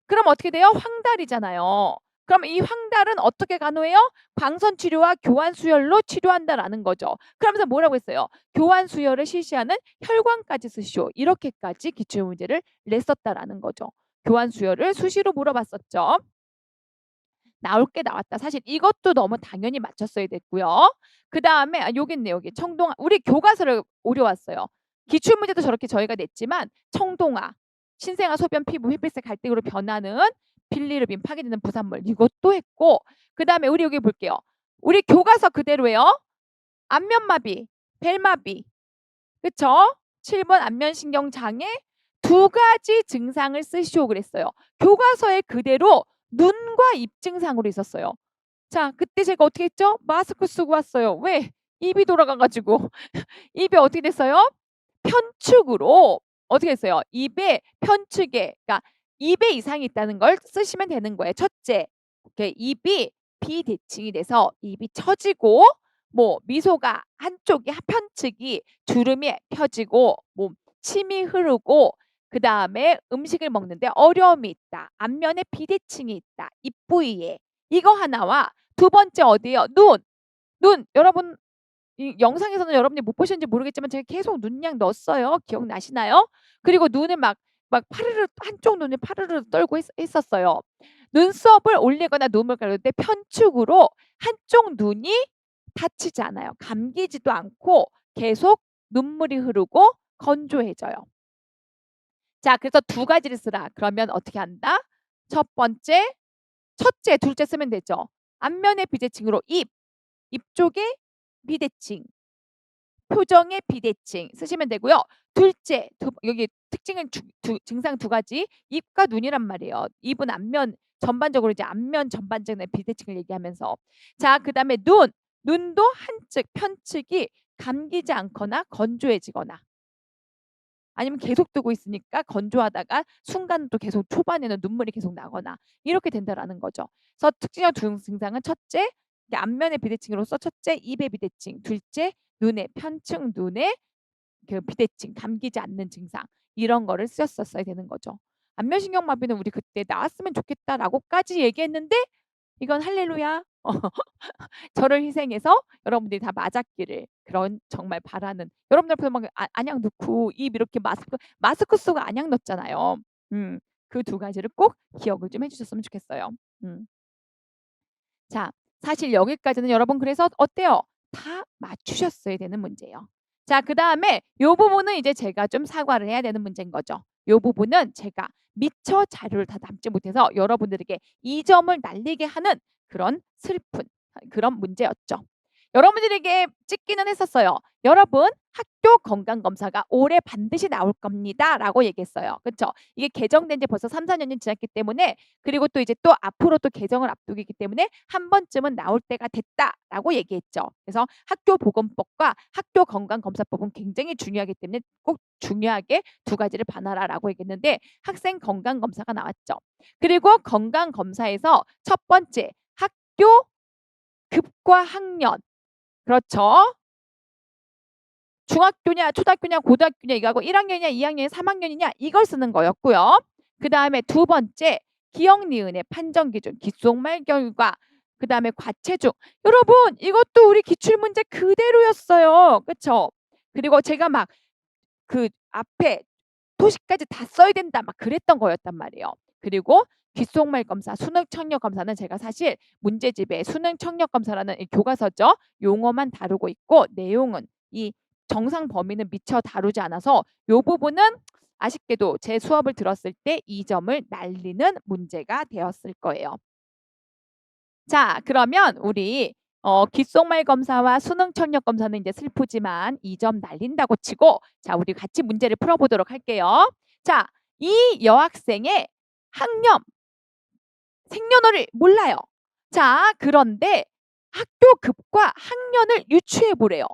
그럼 어떻게 돼요? 황달이잖아요. 그럼 이 황달은 어떻게 간호해요? 광선 치료와 교환 수혈로 치료한다라는 거죠. 그러면서 뭐라고 했어요? 교환 수혈을 실시하는 혈관까지 쓰시오. 이렇게까지 기출 문제를 냈었다라는 거죠. 교환 수혈을 수시로 물어봤었죠. 나올 게 나왔다. 사실 이것도 너무 당연히 맞췄어야 됐고요. 그다음에 여기 있네. 여기 청동화. 우리 교과서를 오려왔어요. 기출 문제도 저렇게 저희가 냈지만 청동화, 신생아 소변 피부 햇빛색 갈색으로 변하는 빌리루빈 파괴되는 부산물 이것도 했고 그다음에 우리 여기 볼게요. 우리 교과서 그대로예요. 안면마비, 벨마비. 그쵸? 7번 안면신경 장애 두 가지 증상을 쓰시오 그랬어요. 교과서에 그대로 눈과 입 증상으로 있었어요. 자, 그때 제가 어떻게 했죠? 마스크 쓰고 왔어요. 왜? 입이 돌아가가지고 입이 어떻게 됐어요? 편축으로 어떻게 했어요? 입에 편축에 그러니까 입에 이상이 있다는 걸 쓰시면 되는 거예요. 첫째, 입이 비대칭이 돼서 입이 처지고 뭐 미소가 한쪽이 편측이 주름이 펴지고 뭐 침이 흐르고 그 다음에 음식을 먹는데 어려움이 있다. 안면에 비대칭이 있다. 입 부위에 이거 하나와 두 번째 어디예요? 눈 여러분 이 영상에서는 여러분이 못 보셨는지 모르겠지만 제가 계속 눈양 넣었어요. 기억나시나요? 그리고 눈을 막 파르르 한쪽 눈을 파르르 떨고 했었어요. 눈썹을 올리거나 눈을 가릴 때 편축으로 한쪽 눈이 다치지 않아요. 감기지도 않고 계속 눈물이 흐르고 건조해져요. 자, 그래서 두 가지를 쓰라. 그러면 어떻게 한다? 첫 번째, 첫째, 둘째 쓰면 되죠. 안면의 비대칭으로 입 쪽에 비대칭, 표정의 비대칭 쓰시면 되고요. 둘째, 여기 특징은 증상 두 가지. 입과 눈이란 말이에요. 입은 안면 전반적으로 이제 안면 전반적인 비대칭을 얘기하면서 자, 그다음에 눈도 한측 편측이 감기지 않거나 건조해지거나 아니면 계속 뜨고 있으니까 건조하다가 순간 또 계속 초반에는 눈물이 계속 나거나 이렇게 된다라는 거죠. 그래서 특징적 두 증상은 첫째, 안면의 비대칭으로서 첫째 입의 비대칭, 둘째 눈의 편측, 눈의 그 비대칭, 감기지 않는 증상 이런 거를 쓰셨어야 되는 거죠. 안면신경마비는 우리 그때 나왔으면 좋겠다라고까지 얘기했는데 이건 할렐루야. 저를 희생해서 여러분들이 다 맞았기를 그런 정말 바라는 여러분들 앞에서 막 안약 넣고 입 이렇게 마스크 쓰고 안약 넣었잖아요. 그 두 가지를 꼭 기억을 좀 해주셨으면 좋겠어요. 자, 사실 여기까지는 여러분 그래서 어때요? 다 맞추셨어야 되는 문제예요. 자, 그다음에 요 부분은 이제 제가 좀 사과를 해야 되는 문제인 거죠. 요 부분은 제가 미처 자료를 다 남지 못해서 여러분들에게 2점을 날리게 하는 그런 슬픈 그런 문제였죠. 여러분들에게 찍기는 했었어요. 여러분 학교 건강검사가 올해 반드시 나올 겁니다. 라고 얘기했어요. 그렇죠? 이게 개정된 지 벌써 3, 4년이 지났기 때문에 그리고 또 이제 또 앞으로 또 개정을 앞두기 때문에 한 번쯤은 나올 때가 됐다라고 얘기했죠. 그래서 학교보건법과 학교건강검사법은 굉장히 중요하기 때문에 꼭 중요하게 두 가지를 봐놔라라고 얘기했는데 학생 건강검사가 나왔죠. 그리고 건강검사에서 첫 번째 학교 급과 학년 그렇죠. 중학교냐 초등학교냐 고등학교냐 이거하고 1학년이냐 2학년이냐 3학년이냐 이걸 쓰는 거였고요. 그 다음에 두 번째 기억 니은의 판정 기준 기속말 결과 그 다음에 과체중 여러분 이것도 우리 기출문제 그대로였어요. 그렇죠? 그리고 제가 막 그 앞에 토식까지 다 써야 된다 막 그랬던 거였단 말이에요. 그리고 귓속말 검사, 수능 청력 검사는 제가 사실 문제집에 수능 청력 검사라는 이 교과서죠. 용어만 다루고 있고 내용은 이 정상 범위는 미처 다루지 않아서 요 부분은 아쉽게도 제 수업을 들었을 때 2점을 날리는 문제가 되었을 거예요. 자, 그러면 우리 귓속말 검사와 수능 청력 검사는 이제 슬프지만 2점 날린다고 치고 자, 우리 같이 문제를 풀어보도록 할게요. 자, 이 여학생의 학년, 생년월일 몰라요. 자, 그런데 학교 급과 학년을 유추해 보래요.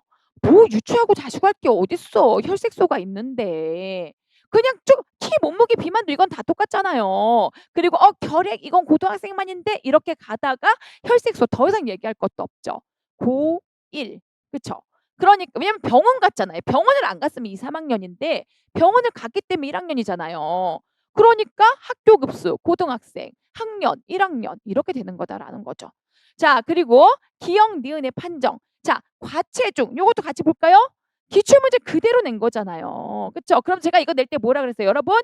뭐 유추하고 자식할 게 어딨어. 혈색소가 있는데. 그냥 쭉 키, 몸무게, 비만도 이건 다 똑같잖아요. 그리고 결핵 이건 고등학생만인데 이렇게 가다가 혈색소 더 이상 얘기할 것도 없죠. 고1. 그쵸? 그러니까 왜냐면 병원 갔잖아요. 병원을 안 갔으면 2, 3학년인데 병원을 갔기 때문에 1학년이잖아요. 그러니까 학교 급수, 고등학생, 학년, 1학년 이렇게 되는 거다라는 거죠. 자, 그리고 기억, 니은의 판정. 자, 과체중 요것도 같이 볼까요? 기출문제 그대로 낸 거잖아요. 그쵸? 그럼 제가 이거 낼 때 뭐라 그랬어요? 여러분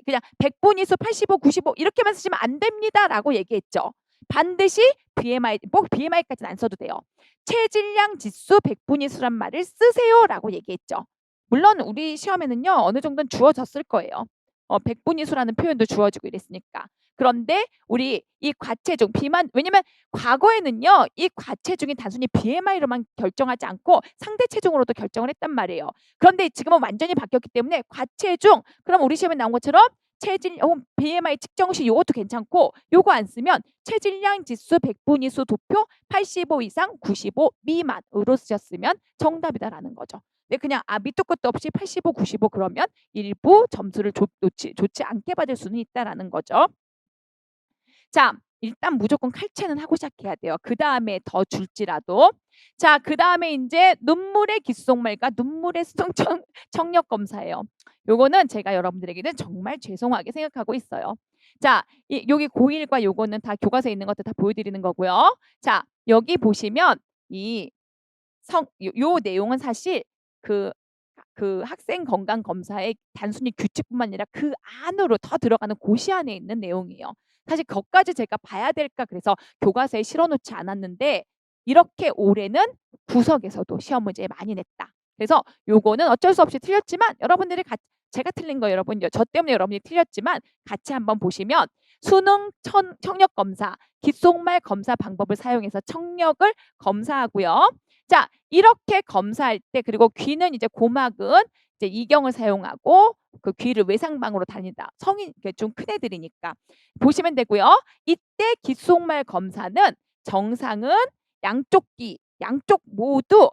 그냥 100분위수 85, 95 이렇게만 쓰시면 안 됩니다 라고 얘기했죠. 반드시 BMI, 꼭 BMI까지는 안 써도 돼요. 체질량 지수 100분위수란 말을 쓰세요 라고 얘기했죠. 물론 우리 시험에는요 어느 정도는 주어졌을 거예요. 100분위수라는 표현도 주어지고 이랬으니까. 그런데 우리 이 과체중, 비만, 왜냐면 과거에는요 이 과체중이 단순히 BMI로만 결정하지 않고 상대 체중으로도 결정을 했단 말이에요. 그런데 지금은 완전히 바뀌었기 때문에 과체중, 그럼 우리 시험에 나온 것처럼 체질, BMI 측정 시 요것도 괜찮고 요거 안 쓰면 체질량 지수 100분위수 도표 85 이상 95 미만으로 쓰셨으면 정답이다라는 거죠. 근데 그냥 밑도 끝도 없이 85, 95 그러면 일부 점수를 좋지 않게 받을 수는 있다라는 거죠. 자, 일단 무조건 칼체는 하고 시작해야 돼요. 그다음에 더 줄지라도. 자, 그다음에 이제 눈물의 귓속말과 눈물의 수능 청력 검사예요. 요거는 제가 여러분들에게는 정말 죄송하게 생각하고 있어요. 자, 여기 고1과 요거는 다 교과서에 있는 것들 다 보여드리는 거고요. 자, 여기 보시면 이 요 내용은 사실 그 학생 건강 검사의 단순히 규칙뿐만 아니라 그 안으로 더 들어가는 고시 안에 있는 내용이에요. 사실 그것까지 제가 봐야 될까 그래서 교과서에 실어 놓지 않았는데 이렇게 올해는 구석에서도 시험 문제 많이 냈다. 그래서 요거는 어쩔 수 없이 틀렸지만 여러분들이 제가 틀린 거 여러분 저 때문에 여러분이 틀렸지만 같이 한번 보시면 수능 청력 검사, 귓속말 검사 방법을 사용해서 청력을 검사하고요. 자, 이렇게 검사할 때 그리고 귀는 이제 고막은 이제 이경을 사용하고 그 귀를 외상방으로 다니다. 성인 좀 큰 애들이니까 보시면 되고요. 이때 귓속말 검사는 정상은 양쪽 귀, 양쪽 모두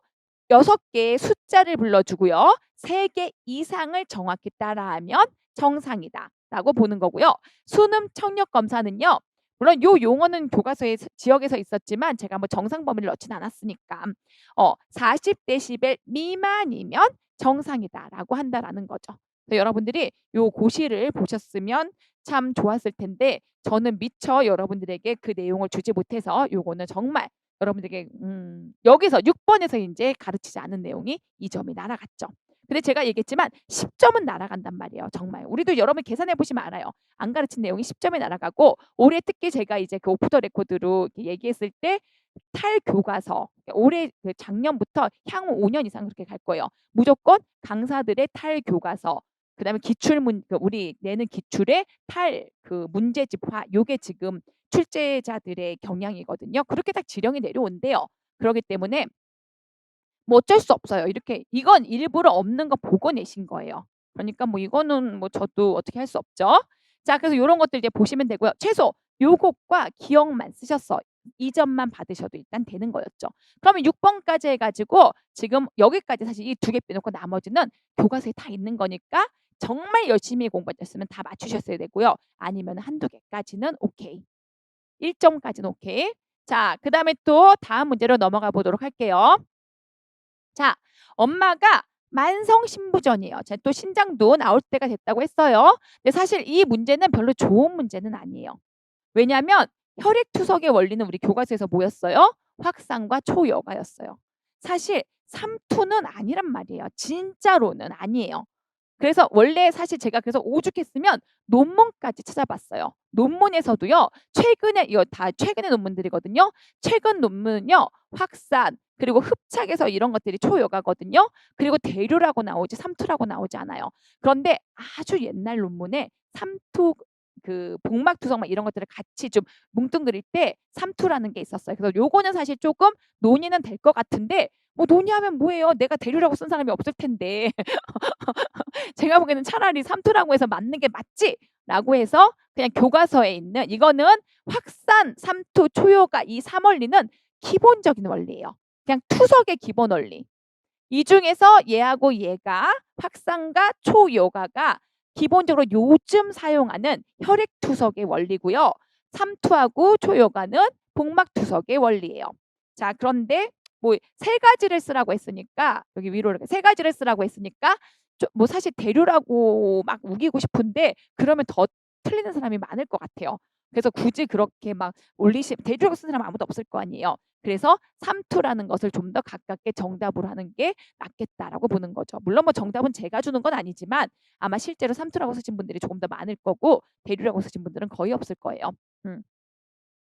6개의 숫자를 불러주고요. 3개 이상을 정확히 따라하면 정상이다라고 보는 거고요. 수능 청력 검사는요. 물론 요 용어는 교과서에 지역에서 있었지만 제가 뭐 정상 범위를 넣진 않았으니까 40데시벨 미만이면 정상이다라고 한다라는 거죠. 여러분들이 요 고시를 보셨으면 참 좋았을 텐데 저는 미처 여러분들에게 그 내용을 주지 못해서 요거는 정말 여러분들에게 여기서 6번에서 이제 가르치지 않은 내용이 2점이 날아갔죠. 근데 제가 얘기했지만 10점은 날아간단 말이에요. 정말. 우리도 여러분 계산해 보시면 알아요. 안 가르친 내용이 10점이 날아가고 올해 특히 제가 이제 그 오프 더 레코드로 얘기했을 때 탈교과서 올해 작년부터 향후 5년 이상 그렇게 갈 거예요. 무조건 강사들의 탈교과서 그다음에 기출문 우리 내는 기출의 문제집화 요게 지금 출제자들의 경향이거든요. 그렇게 딱 지령이 내려온대요. 그렇기 때문에 뭐 어쩔 수 없어요. 이렇게 이건 일부러 없는 거 보고 내신 거예요. 그러니까 뭐 이거는 뭐 저도 어떻게 할 수 없죠. 자, 그래서 요런 것들 이제 보시면 되고요. 최소 요것과 기억만 쓰셨어. 2점만 받으셔도 일단 되는 거였죠. 그러면 6번까지 해가지고 지금 여기까지 사실 이 2개 빼놓고 나머지는 교과서에 다 있는 거니까 정말 열심히 공부하셨으면 다 맞추셨어야 되고요. 아니면 한두 개까지는 오케이. 1점까지는 오케이. 자, 그다음에 또 다음 문제로 넘어가 보도록 할게요. 자, 엄마가 만성 신부전이에요. 제가 또 신장도 나올 때가 됐다고 했어요. 근데 사실 이 문제는 별로 좋은 문제는 아니에요. 왜냐하면 혈액투석의 원리는 우리 교과서에서 뭐였어요? 확산과 초여가였어요. 사실 삼투는 아니란 말이에요. 진짜로는 아니에요. 그래서 원래 사실 제가 그래서 오죽했으면 논문까지 찾아봤어요. 논문에서도요. 최근에 이거 다 최근의 논문들이거든요. 최근 논문은요. 확산 그리고 흡착에서 이런 것들이 초여가거든요. 그리고 대류라고 나오지 삼투라고 나오지 않아요. 그런데 아주 옛날 논문에 삼투 그 복막투성 막 이런 것들을 같이 좀 뭉뚱그릴 때 삼투라는 게 있었어요. 그래서 요거는 사실 조금 논의는 될 것 같은데 뭐 논의하면 뭐예요? 내가 대류라고 쓴 사람이 없을 텐데 제가 보기에는 차라리 삼투라고 해서 맞는 게 맞지라고 해서 그냥 교과서에 있는 이거는 확산, 삼투, 초효가 이 3원리는 기본적인 원리예요. 그냥 투석의 기본 원리. 이 중에서 얘하고 얘가 확산과 초요가가 기본적으로 요즘 사용하는 혈액투석의 원리고요. 삼투하고 초요가는 복막투석의 원리예요. 자, 그런데 뭐 세 가지를 쓰라고 했으니까 여기 위로 이렇게 세 가지를 쓰라고 했으니까 뭐 사실 대류라고 막 우기고 싶은데 그러면 더 틀리는 사람이 많을 것 같아요. 그래서 굳이 그렇게 막 대류라고 쓴 사람 아무도 없을 거 아니에요. 그래서 삼투라는 것을 좀 더 가깝게 정답으로 하는 게 낫겠다라고 보는 거죠. 물론 뭐 정답은 제가 주는 건 아니지만 아마 실제로 삼투라고 쓰신 분들이 조금 더 많을 거고 대류라고 쓰신 분들은 거의 없을 거예요.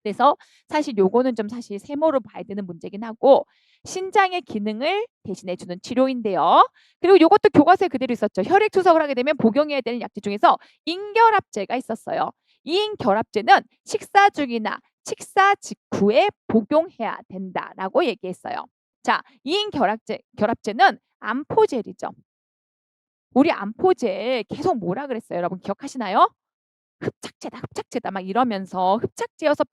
그래서 사실 요거는 좀 사실 세모로 봐야 되는 문제긴 하고 신장의 기능을 대신해 주는 치료인데요. 그리고 요것도 교과서에 그대로 있었죠. 혈액 투석을 하게 되면 복용해야 되는 약제 중에서 인결합제가 있었어요. 이 인결합제는 식사 중이나 식사 직후에 복용해야 된다라고 얘기했어요. 자, 이 인결합제는 암포젤이죠. 우리 암포젤 계속 뭐라 그랬어요? 여러분 기억하시나요? 흡착제다, 흡착제다 막 이러면서 흡착제여서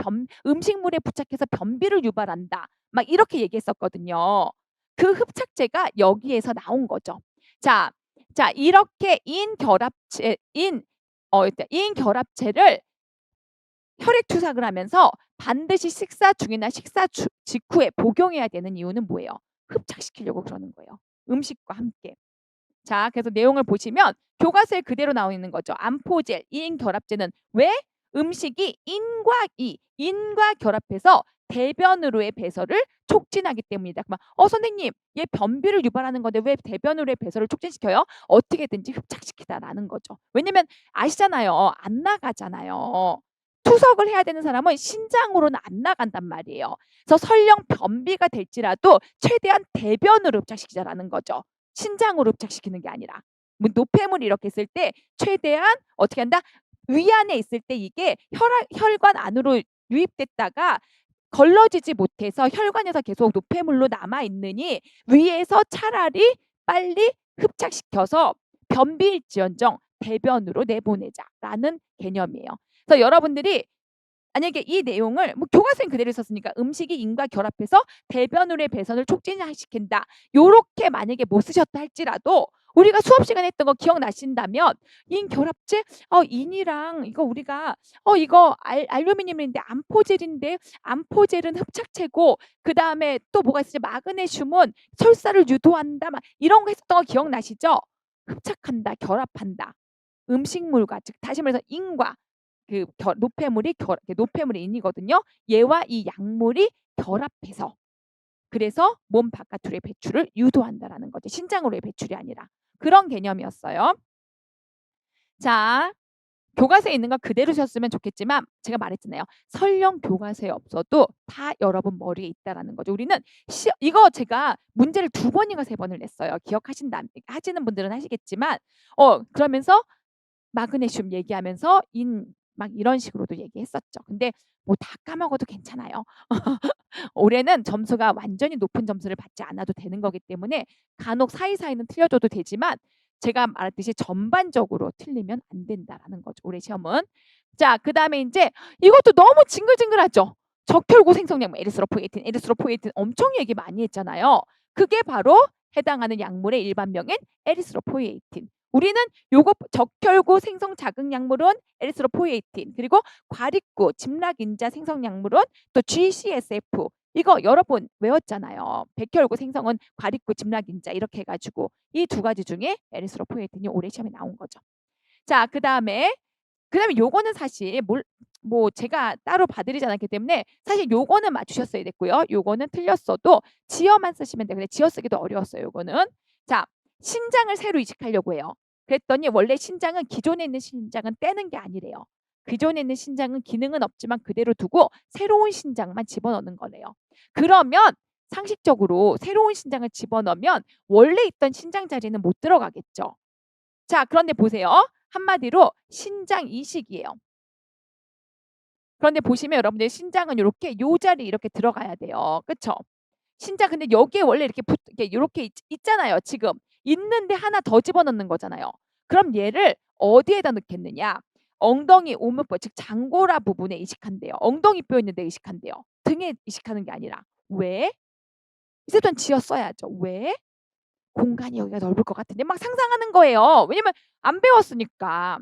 음식물에 부착해서 변비를 유발한다. 막 이렇게 얘기했었거든요. 그 흡착제가 여기에서 나온 거죠. 자, 이렇게 인결합제를 혈액 투석을 하면서 반드시 식사 중이나 직후에 복용해야 되는 이유는 뭐예요? 흡착시키려고 그러는 거예요. 음식과 함께. 자, 그래서 내용을 보시면 교과서에 그대로 나와 있는 거죠. 암포젤, 인결합제는 왜? 음식이 인과 결합해서 대변으로의 배설을 촉진하기 때문이다. 그만, 선생님, 얘 변비를 유발하는 건데 왜 대변으로의 배설을 촉진시켜요? 어떻게든지 흡착시키다라는 거죠. 왜냐면 아시잖아요. 안 나가잖아요. 투석을 해야 되는 사람은 신장으로는 안 나간단 말이에요. 그래서 설령 변비가 될지라도 최대한 대변으로 흡착시키자라는 거죠. 신장으로 흡착시키는 게 아니라 뭐 노폐물 이렇게 있을 때 최대한 어떻게 한다? 위안에 있을 때 이게 혈관 안으로 유입됐다가 걸러지지 못해서 혈관에서 계속 노폐물로 남아 있느니 위에서 차라리 빨리 흡착시켜서 변비일지언정 대변으로 내보내자라는 개념이에요. 그래서 여러분들이 만약에 이 내용을 뭐 교과서엔 그대로 있었으니까 음식이 인과 결합해서 대변으로의 배선을 촉진시킨다. 요렇게 만약에 못 쓰셨다 할지라도 우리가 수업 시간에 했던 거 기억나신다면 인결합제 인이랑 이거 우리가 이거 알루미늄인데 암포젤인데 암포젤은 흡착제고 그다음에 또 뭐가 있었지? 마그네슘은 설사를 유도한다. 막 이런 거 했었던 거 기억나시죠? 흡착한다, 결합한다. 음식물과 즉 다시 말해서 인과 노폐물이 인이거든요. 얘와 이 약물이 결합해서 그래서 몸 바깥으로의 배출을 유도한다라는 거죠. 신장으로의 배출이 아니라 그런 개념이었어요. 자, 교과서에 있는 거 그대로 셨으면 좋겠지만 제가 말했잖아요. 설령 교과서에 없어도 다 여러분 머리에 있다라는 거죠. 우리는 이거 제가 문제를 2번인가 3번을 냈어요. 하시는 분들은 하시겠지만 그러면서 마그네슘 얘기하면서 막 이런 식으로도 얘기했었죠. 근데 뭐 다 까먹어도 괜찮아요. 올해는 점수가 완전히 높은 점수를 받지 않아도 되는 거기 때문에 간혹 사이사이는 틀려줘도 되지만 제가 말했듯이 전반적으로 틀리면 안 된다라는 거죠. 올해 시험은. 자, 그다음에 이제 이것도 너무 징글징글하죠. 적혈구 생성약 에리스로포이틴 엄청 얘기 많이 했잖아요. 그게 바로 해당하는 약물의 일반명인 에리스로포이틴. 우리는 요거 적혈구 생성 자극 약물은 에리스로포이틴 그리고 과립구 침락인자 생성 약물은 또 GCSF 이거 여러 번 외웠잖아요. 백혈구 생성은 과립구 침락인자 이렇게 해가지고 이 2가지 중에 에리스로포이틴이 올해 시험에 나온 거죠. 자, 그다음에 요거는 사실 뭐 제가 따로 봐드리지 않았기 때문에 사실 요거는 맞추셨어야 됐고요. 요거는 틀렸어도 지어만 쓰시면 돼요. 근데 지어 쓰기도 어려웠어요. 요거는. 자, 신장을 새로 이식하려고 해요. 그랬더니 원래 신장은 기존에 있는 신장은 떼는 게 아니래요. 기존에 있는 신장은 기능은 없지만 그대로 두고 새로운 신장만 집어넣는 거래요. 그러면 상식적으로 새로운 신장을 집어넣으면 원래 있던 신장 자리는 못 들어가겠죠. 자, 그런데 보세요. 한마디로 신장 이식이에요. 그런데 보시면 여러분들 신장은 요렇게 요 자리에 이렇게 들어가야 돼요. 그쵸? 신장 근데 여기에 원래 이렇게 이렇게 요렇게 있잖아요, 지금. 있는데 하나 더 집어넣는 거잖아요. 그럼 얘를 어디에다 넣겠느냐? 엉덩이 오므뼈 즉 장고라 부분에 이식한대요. 엉덩이 뼈 있는 데 이식한대요. 등에 이식하는 게 아니라. 왜? 이제부터는 지어써야죠. 왜? 공간이 여기가 넓을 것 같은데 막 상상하는 거예요. 왜냐면 안 배웠으니까.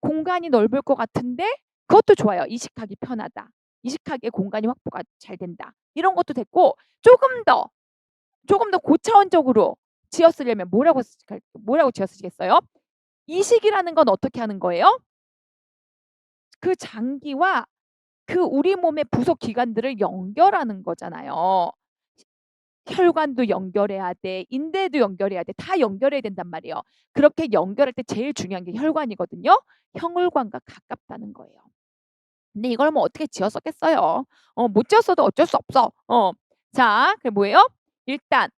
공간이 넓을 것 같은데 그것도 좋아요. 이식하기 편하다. 이식하기에 공간이 확보가 잘 된다. 이런 것도 됐고 조금 더 고차원적으로 지었으려면 뭐라고 지었으시겠어요? 이식이라는 건 어떻게 하는 거예요? 그 장기와 그 우리 몸의 부속 기관들을 연결하는 거잖아요. 혈관도 연결해야 돼. 인대도 연결해야 돼. 다 연결해야 된단 말이에요. 그렇게 연결할 때 제일 중요한 게 혈관이거든요. 혈관과 가깝다는 거예요. 근데 이걸 뭐 어떻게 지었었겠어요. 못 지었어도 어쩔 수 없어. 자, 그게 뭐예요? 일단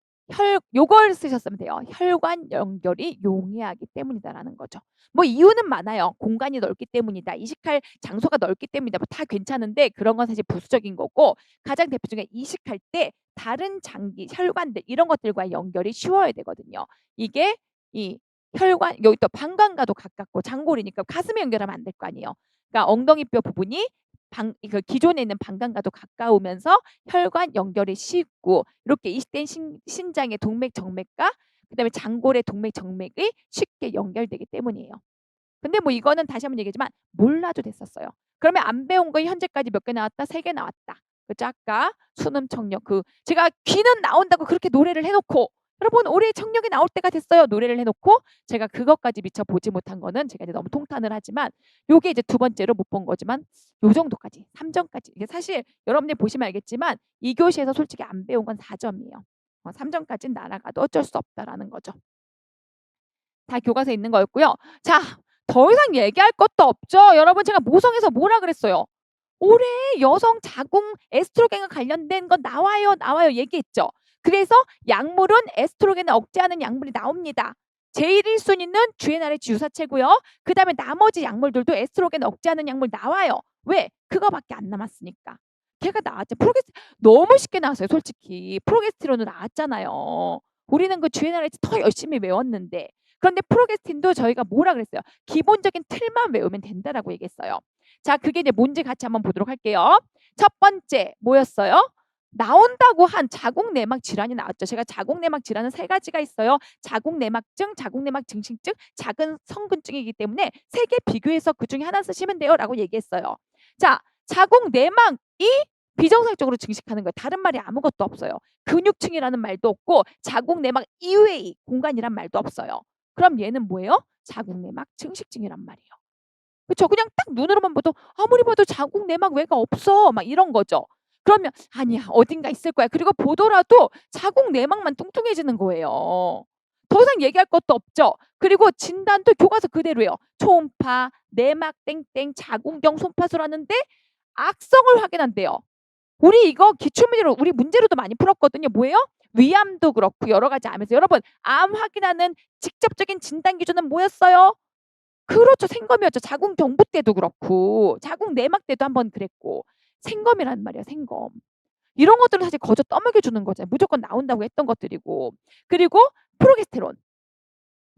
요걸 쓰셨으면 돼요. 혈관 연결이 용이하기 때문이다라는 거죠. 뭐 이유는 많아요. 공간이 넓기 때문이다. 이식할 장소가 넓기 때문이다. 뭐 다 괜찮은데 그런 건 사실 부수적인 거고 가장 대표적인 이식할 때 다른 장기, 혈관들 이런 것들과 연결이 쉬워야 되거든요. 이게 이 혈관 여기 또 방광과도 가깝고 장골이니까 가슴에 연결하면 안 될 거 아니에요. 그러니까 엉덩이뼈 부분이 그 기존에 있는 방광과도 가까우면서 혈관 연결이 쉽고 이렇게 이식된 신장의 동맥 정맥과 그다음에 장골의 동맥 정맥이 쉽게 연결되기 때문이에요. 근데 뭐 이거는 다시 한번 얘기하지만 몰라도 됐었어요. 그러면 안 배운 거 현재까지 몇 개 나왔다? 3개 나왔다. 그죠? 아까 수능 청력 제가 귀는 나온다고 그렇게 노래를 해놓고 여러분 올해 청력이 나올 때가 됐어요. 노래를 해놓고 제가 그것까지 미처 보지 못한 거는 제가 이제 너무 통탄을 하지만 요게 이제 두 번째로 못 본 거지만 요 정도까지 3점까지 이게 사실 여러분들 보시면 알겠지만 2교시에서 솔직히 안 배운 건 4점이에요. 3점까지는 날아가도 어쩔 수 없다라는 거죠. 다 교과서에 있는 거였고요. 자, 더 이상 얘기할 것도 없죠. 여러분 제가 모성에서 뭐라 그랬어요? 올해 여성 자궁 에스트로겐과 관련된 건 나와요 얘기했죠. 그래서 약물은 에스트로겐을 억제하는 약물이 나옵니다. 제일 1순위는 GnRH 유사체고요. 그다음에 나머지 약물들도 에스트로겐 억제하는 약물 나와요. 왜? 그거밖에 안 남았으니까. 걔가 나왔죠. 너무 쉽게 나왔어요. 솔직히 프로게스테론도 나왔잖아요. 우리는 그 GnRH 더 열심히 외웠는데 그런데 프로게스틴도 저희가 뭐라 그랬어요? 기본적인 틀만 외우면 된다라고 얘기했어요. 자, 그게 이제 뭔지 같이 한번 보도록 할게요. 첫 번째 뭐였어요? 나온다고 한 자궁내막 질환이 나왔죠. 제가 자궁내막 질환은 3가지가 있어요. 자궁내막증, 자궁내막 증식증, 작은 성근증이기 때문에 3개 비교해서 그중에 하나 쓰시면 돼요라고 얘기했어요. 자, 자궁내막이 비정상적으로 증식하는 거예요. 다른 말이 아무것도 없어요. 근육층이라는 말도 없고 자궁내막 이외의 공간이란 말도 없어요. 그럼 얘는 뭐예요? 자궁내막 증식증이란 말이에요. 그쵸? 그냥 딱 눈으로만 봐도 아무리 봐도 자궁 내막 외가 없어. 막 이런 거죠. 그러면 아니야. 어딘가 있을 거야. 그리고 보더라도 자궁 내막만 뚱뚱해지는 거예요. 더 이상 얘기할 것도 없죠. 그리고 진단도 교과서 그대로예요. 초음파, 내막 땡땡, 자궁경 손파수라는데 악성을 확인한대요. 우리 이거 기출문제로 우리 문제로도 많이 풀었거든요. 뭐예요? 위암도 그렇고 여러 가지 암에서 여러분 암 확인하는 직접적인 진단 기준은 뭐였어요? 그렇죠. 생검이었죠. 자궁 경부 때도 그렇고 자궁 내막 때도 한번 그랬고 생검이란 말이야 생검. 이런 것들은 사실 거저 떠먹여 주는 거잖아요. 무조건 나온다고 했던 것들이고. 그리고 프로게스테론.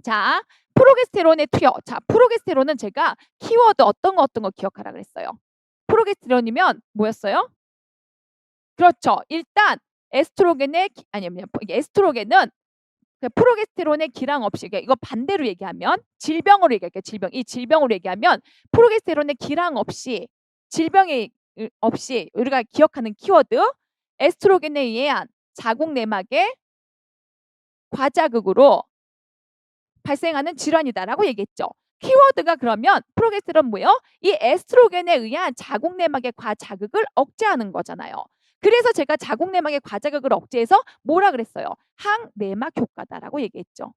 자, 프로게스테론의 투여. 자, 프로게스테론은 제가 키워드 어떤 거 기억하라 그랬어요. 프로게스테론이면 뭐였어요? 그렇죠. 일단 에스트로겐의 아니면 에스트로겐은 프로게스테론의 기량 없이 이거 반대로 얘기하면 질병으로 얘기할게요. 이 질병으로 얘기하면 프로게스테론의 기량 없이 질병이 없이 우리가 기억하는 키워드 에스트로겐에 의한 자궁 내막의 과자극으로 발생하는 질환이다라고 얘기했죠. 키워드가 그러면 프로게스테론 뭐예요? 이 에스트로겐에 의한 자궁 내막의 과자극을 억제하는 거잖아요. 그래서 제가 자궁 내막의 과자극을 억제해서 뭐라 그랬어요? 항내막 효과다라고 얘기했죠.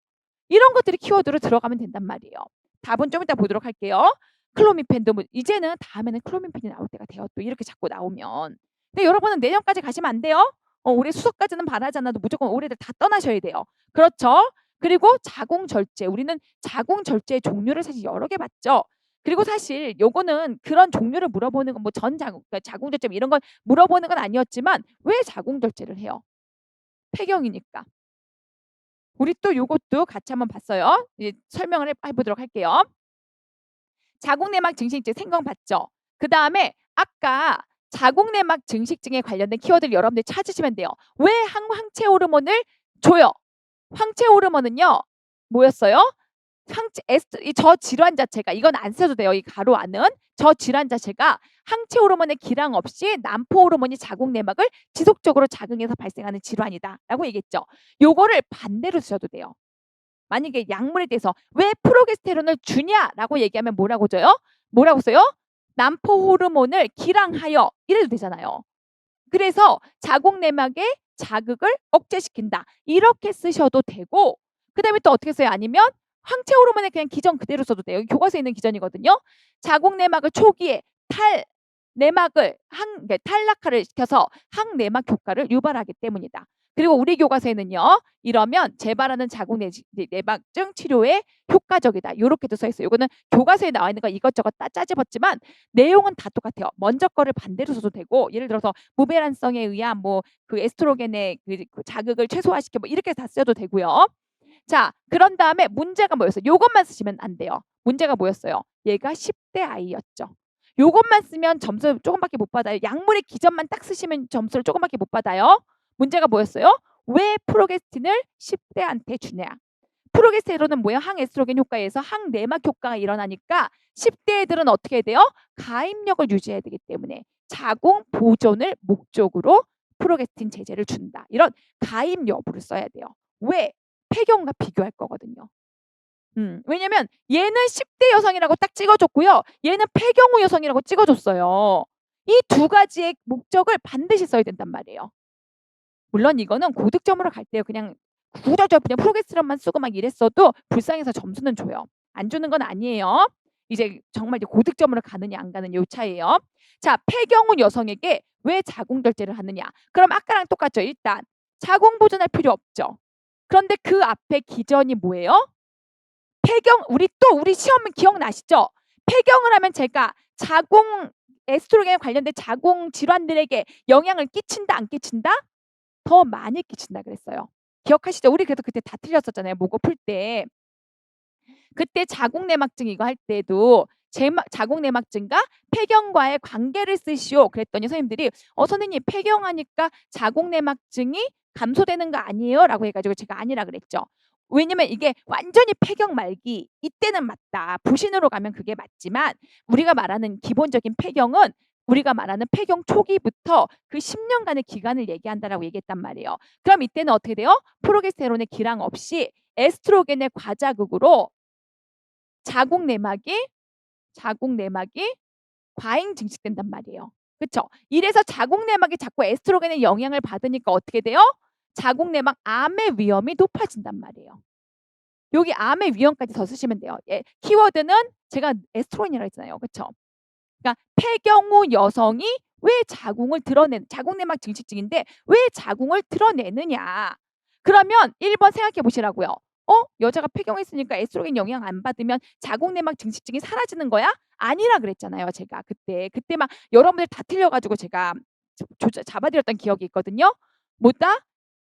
이런 것들이 키워드로 들어가면 된단 말이에요. 답은 좀 이따 보도록 할게요. 클로미펜도 이제는 다음에는 클로미펜이 나올 때가 돼요. 또 이렇게 자꾸 나오면. 근데 여러분은 내년까지 가시면 안 돼요. 올해 수석까지는 바라지 않아도 무조건 올해를 다 떠나셔야 돼요. 그렇죠? 그리고 자궁절제. 우리는 자궁절제의 종류를 사실 여러 개 봤죠. 그리고 사실 요거는 그런 종류를 물어보는 건 뭐 전자궁, 그러니까 자궁절제 이런 걸 물어보는 건 아니었지만 왜 자궁절제를 해요? 폐경이니까. 우리 또 요것도 같이 한번 봤어요. 이제 설명을 해보도록 할게요. 자궁내막 증식증 생경 봤죠? 그다음에 아까 자궁내막 증식증에 관련된 키워드를 여러분들이 찾으시면 돼요. 왜 항체 호르몬을 줘요? 항체 호르몬은요. 뭐였어요? 저 질환 자체가 이건 안 써도 돼요. 이 가로 안은 저 질환 자체가 항체 호르몬의 기량 없이 남포 호르몬이 자궁내막을 지속적으로 자극해서 발생하는 질환이다라고 얘기했죠. 요거를 반대로 쓰셔도 돼요. 만약에 약물에 대해서 왜 프로게스테론을 주냐라고 얘기하면 뭐라고 줘요? 뭐라고 써요? 남포 호르몬을 기량하여 이래도 되잖아요. 그래서 자궁내막의 자극을 억제시킨다. 이렇게 쓰셔도 되고 그다음에 또 어떻게 써요? 아니면 항체 호르몬의 그냥 기전 그대로 써도 돼요. 여기 교과서에 있는 기전이거든요. 자궁내막을 초기에 내막을 탈락화를 시켜서 항내막 효과를 유발하기 때문이다. 그리고 우리 교과서에는요. 이러면 재발하는 자궁내막증 치료에 효과적이다. 이렇게도 써 있어요. 이거는 교과서에 나와 있는 거 이것저것 다 짜집었지만 내용은 다 똑같아요. 먼저 거를 반대로 써도 되고 예를 들어서 무배란성에 의한 뭐 그 에스트로겐의 그 자극을 최소화시켜 뭐 이렇게 다 써도 되고요. 자, 그런 다음에 문제가 뭐였어요? 요것만 쓰시면 안 돼요. 문제가 뭐였어요? 얘가 10대 아이였죠. 요것만 쓰면 점수 조금밖에 못 받아요. 약물의 기전만 딱 쓰시면 점수를 조금밖에 못 받아요. 문제가 뭐였어요? 왜 프로게스틴을 10대한테 주냐? 프로게스테론은 뭐야? 항에스트로겐 효과에 의해서 항내막 효과가 일어나니까 10대 애들은 어떻게 해야 돼요? 가임력을 유지해야 되기 때문에 자궁 보존을 목적으로 프로게스틴 제제를 준다. 이런 가임 여부를 써야 돼요. 왜? 폐경과 비교할 거거든요. 왜냐면 얘는 10대 여성이라고 딱 찍어줬고요. 얘는 폐경 후 여성이라고 찍어줬어요. 이 두 가지의 목적을 반드시 써야 된단 말이에요. 물론 이거는 고득점으로 갈 때요. 그냥 구구절절 그냥 프로게스테론만 쓰고 막 이랬어도 불쌍해서 점수는 줘요. 안 주는 건 아니에요. 이제 정말 이제 고득점으로 가느냐 안 가느냐 요 차이예요. 자, 폐경 후 여성에게 왜 자궁절제를 하느냐? 그럼 아까랑 똑같죠. 일단 자궁 보존할 필요 없죠. 그런데 그 앞에 기전이 뭐예요? 우리 시험은 기억나시죠? 폐경을 하면 제가 자궁 에스트로겐에 관련된 자궁 질환들에게 영향을 끼친다 안 끼친다? 더 많이 끼친다 그랬어요. 기억하시죠? 우리 그래도 그때 다 틀렸었잖아요. 모고 풀 때. 그때 자궁내막증 이거 할 때도 자궁내막증과 폐경과의 관계를 쓰시오 그랬더니 선생님들이 선생님 폐경하니까 자궁내막증이 감소되는 거 아니에요? 라고 해가지고 제가 아니라 그랬죠. 왜냐면 이게 완전히 폐경 말기 이때는 맞다. 부신으로 가면 그게 맞지만 우리가 말하는 기본적인 폐경은 우리가 말하는 폐경 초기부터 그 10년간의 기간을 얘기한다라고 얘기했단 말이에요. 그럼 이때는 어떻게 돼요? 프로게스테론의 기량 없이 에스트로겐의 과자극으로 자궁내막이 과잉 증식된단 말이에요. 그렇죠? 이래서 자궁내막이 자꾸 에스트로겐의 영향을 받으니까 어떻게 돼요? 자궁내막 암의 위험이 높아진단 말이에요. 여기 암의 위험까지 더 쓰시면 돼요. 키워드는 제가 에스트로겐이라고 했잖아요. 그렇죠? 그러니까 폐경 후 여성이 왜 자궁내막 증식증인데 왜 자궁을 드러내느냐? 그러면 1번 생각해 보시라고요. 여자가 폐경했으니까 에스트로겐 영향 안 받으면 자궁내막 증식증이 사라지는 거야? 아니라 그랬잖아요. 제가 그때 막 여러분들 다 틀려가지고 제가 잡아드렸던 기억이 있거든요. 뭐다?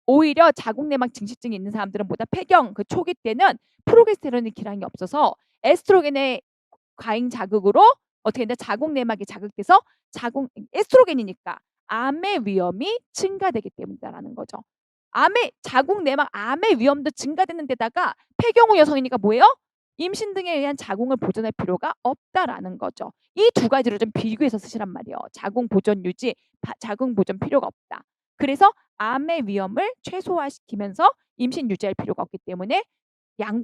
오히려 자궁내막 증식증이 있는 사람들은 뭐다? 폐경 그 초기 때는 프로게스테론의 기량이 없어서 에스트로겐의 과잉 자극으로 어떻게 된다? 자궁내막이 자극돼서 에스트로겐이니까 암의 위험이 증가되기 때문이다라는 거죠. 자궁내막 암의 위험도 증가되는 데다가 폐경 후 여성이니까 뭐예요? 임신 등에 의한 자궁을 보존할 필요가 없다라는 거죠. 이 두 가지를 좀 비교해서 쓰시란 말이에요. 자궁 보존 유지, 자궁 보존 필요가 없다. 그래서 암의 위험을 최소화시키면서 임신 유지할 필요가 없기 때문에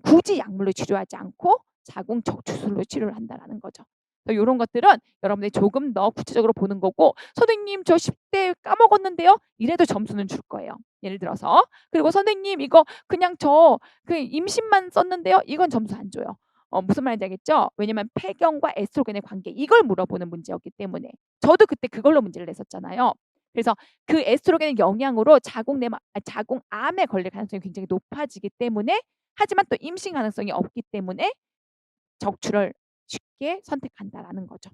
굳이 약물로 치료하지 않고 자궁 적출술로 치료를 한다라는 거죠. 요런 것들은 여러분들이 조금 더 구체적으로 보는 거고 "선생님 저 10대 까먹었는데요." 이래도 점수는 줄 거예요. 예를 들어서. 그리고 "선생님 이거 그냥 저 그 임신만 썼는데요." 이건 점수 안 줘요. 무슨 말인지 알겠죠? 왜냐면 폐경과 에스트로겐의 관계 이걸 물어보는 문제였기 때문에. 저도 그때 그걸로 문제를 냈었잖아요. 그래서 그 에스트로겐의 영향으로 자궁암에 걸릴 가능성이 굉장히 높아지기 때문에 하지만 또 임신 가능성이 없기 때문에 적출을 쉽게 선택한다라는 거죠.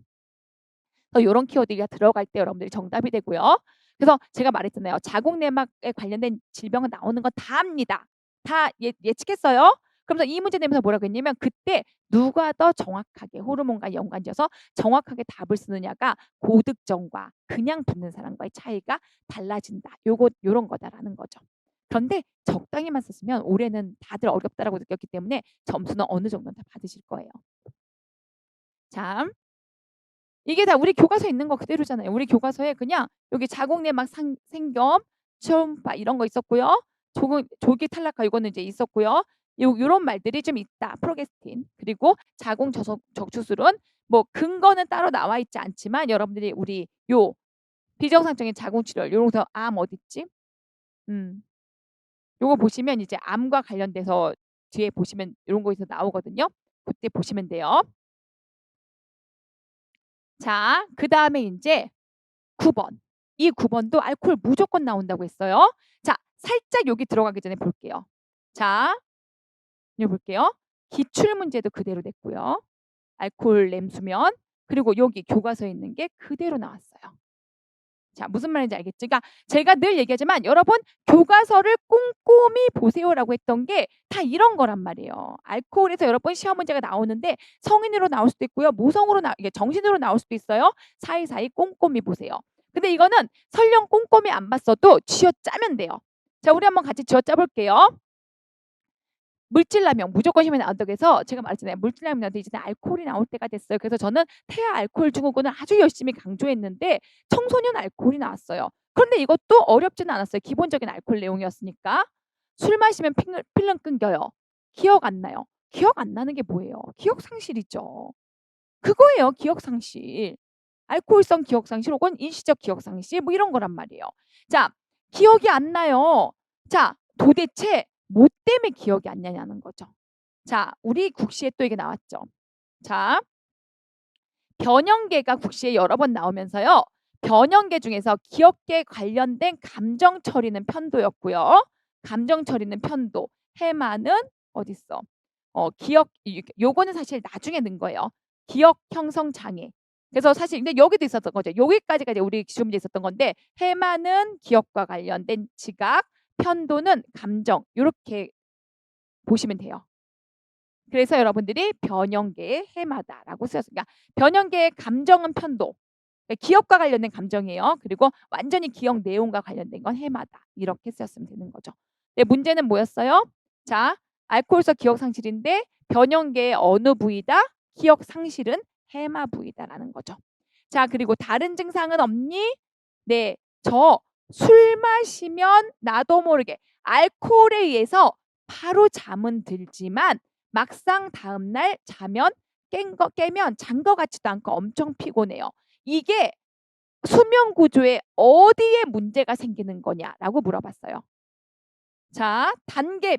요런 키워드가 들어갈 때 여러분들이 정답이 되고요. 그래서 제가 말했잖아요. 자궁내막에 관련된 질병은 나오는 건 다 압니다. 다 예측했어요. 그러면서 이 문제 내면서 뭐라고 했냐면 그때 누가 더 정확하게 호르몬과 연관지어서 정확하게 답을 쓰느냐가 고득점과 그냥 붙는 사람과의 차이가 달라진다. 요런 거다라는 거죠. 그런데 적당히만 썼으면 올해는 다들 어렵다라고 느꼈기 때문에 점수는 어느 정도는 다 받으실 거예요. 자. 이게 다 우리 교과서에 있는 거 그대로잖아요. 우리 교과서에 그냥 여기 자궁내막 생겸, 초음파 이런 거 있었고요. 조기 탈락화 이거는 이제 있었고요. 요런 말들이 좀 있다. 프로게스틴 그리고 자궁 적출술은 뭐 근거는 따로 나와 있지 않지만 여러분들이 우리 요 비정상적인 자궁 출혈 요런서 암 어딨지? 음. 요거 보시면 이제 암과 관련돼서 뒤에 보시면 요런 거에서 나오거든요. 그때 보시면 돼요. 자, 그다음에 인제 9 번. 이 9 번도 알코올 무조건 나온다고 했어요. 자, 살짝 여기 들어가기 전에 볼게요. 자, 여기 볼게요. 기출 문제도 그대로 냈고요. 알코올 램수면 그리고 여기 교과서에 있는 게 그대로 나왔어요. 자, 무슨 말인지 알겠죠? 그러니까 제가 늘 얘기하지만 여러분 교과서를 꼼꼼히 보세요라고 했던 게 다 이런 거란 말이에요. 알코올에서 여러분 시험 문제가 나오는데 성인으로 나올 수도 있고요. 모성으로 이게 정신으로 나올 수도 있어요. 사이사이 꼼꼼히 보세요. 근데 이거는 설령 꼼꼼히 안 봤어도 쥐어짜면 돼요. 자, 우리 한번 같이 쥐어짜 볼게요. 물질남용 무조건 시험에 나온다고 해서 제가 말했잖아요. 물질남용 나올 때 이제 알코올이 나올 때가 됐어요. 그래서 저는 태아 알코올 증후군을 아주 열심히 강조했는데 청소년 알코올이 나왔어요. 그런데 이것도 어렵지는 않았어요. 기본적인 알코올 내용이었으니까. 술 마시면 필름 끊겨요. 기억 안 나요. 기억 안 나는 게 뭐예요? 기억 상실이죠. 그거예요, 기억 상실. 알코올성 기억 상실 혹은 일시적 기억 상실 뭐 이런 거란 말이에요. 자, 기억이 안 나요. 자, 도대체 뭐 때문에 기억이 안 나냐는 거죠. 자, 우리 국시에 또 이게 나왔죠. 자, 변형계가 국시에 여러 번 나오면서요. 변형계 중에서 기억계 관련된 감정 처리는 편도였고요. 감정 처리는 편도. 해마는 어딨어? 기억 요거는 사실 나중에 넣은 거예요. 기억 형성 장애. 그래서 사실 근데 여기도 있었던 거죠. 여기까지가 이제 우리 기출 문제에 있었던 건데 해마는 기억과 관련된 지각, 편도는 감정 요렇게 보시면 돼요. 그래서 여러분들이 변형계의 해마다라고 쓰였습니다. 변형계의 감정은 편도. 그러니까 기억과 관련된 감정이에요. 그리고 완전히 기억 내용과 관련된 건 해마다. 이렇게 쓰였으면 되는 거죠. 네, 문제는 뭐였어요? 자, 알코올성 기억 상실인데 변형계의 어느 부위다? 기억 상실은 해마 부위다라는 거죠. 자, 그리고 다른 증상은 없니? 네, 저 술 마시면 나도 모르게 알코올에 의해서 바로 잠은 들지만 막상 다음날 자면 깨면 잔 것 같지도 않고 엄청 피곤해요. 이게 수면 구조에 어디에 문제가 생기는 거냐라고 물어봤어요. 자,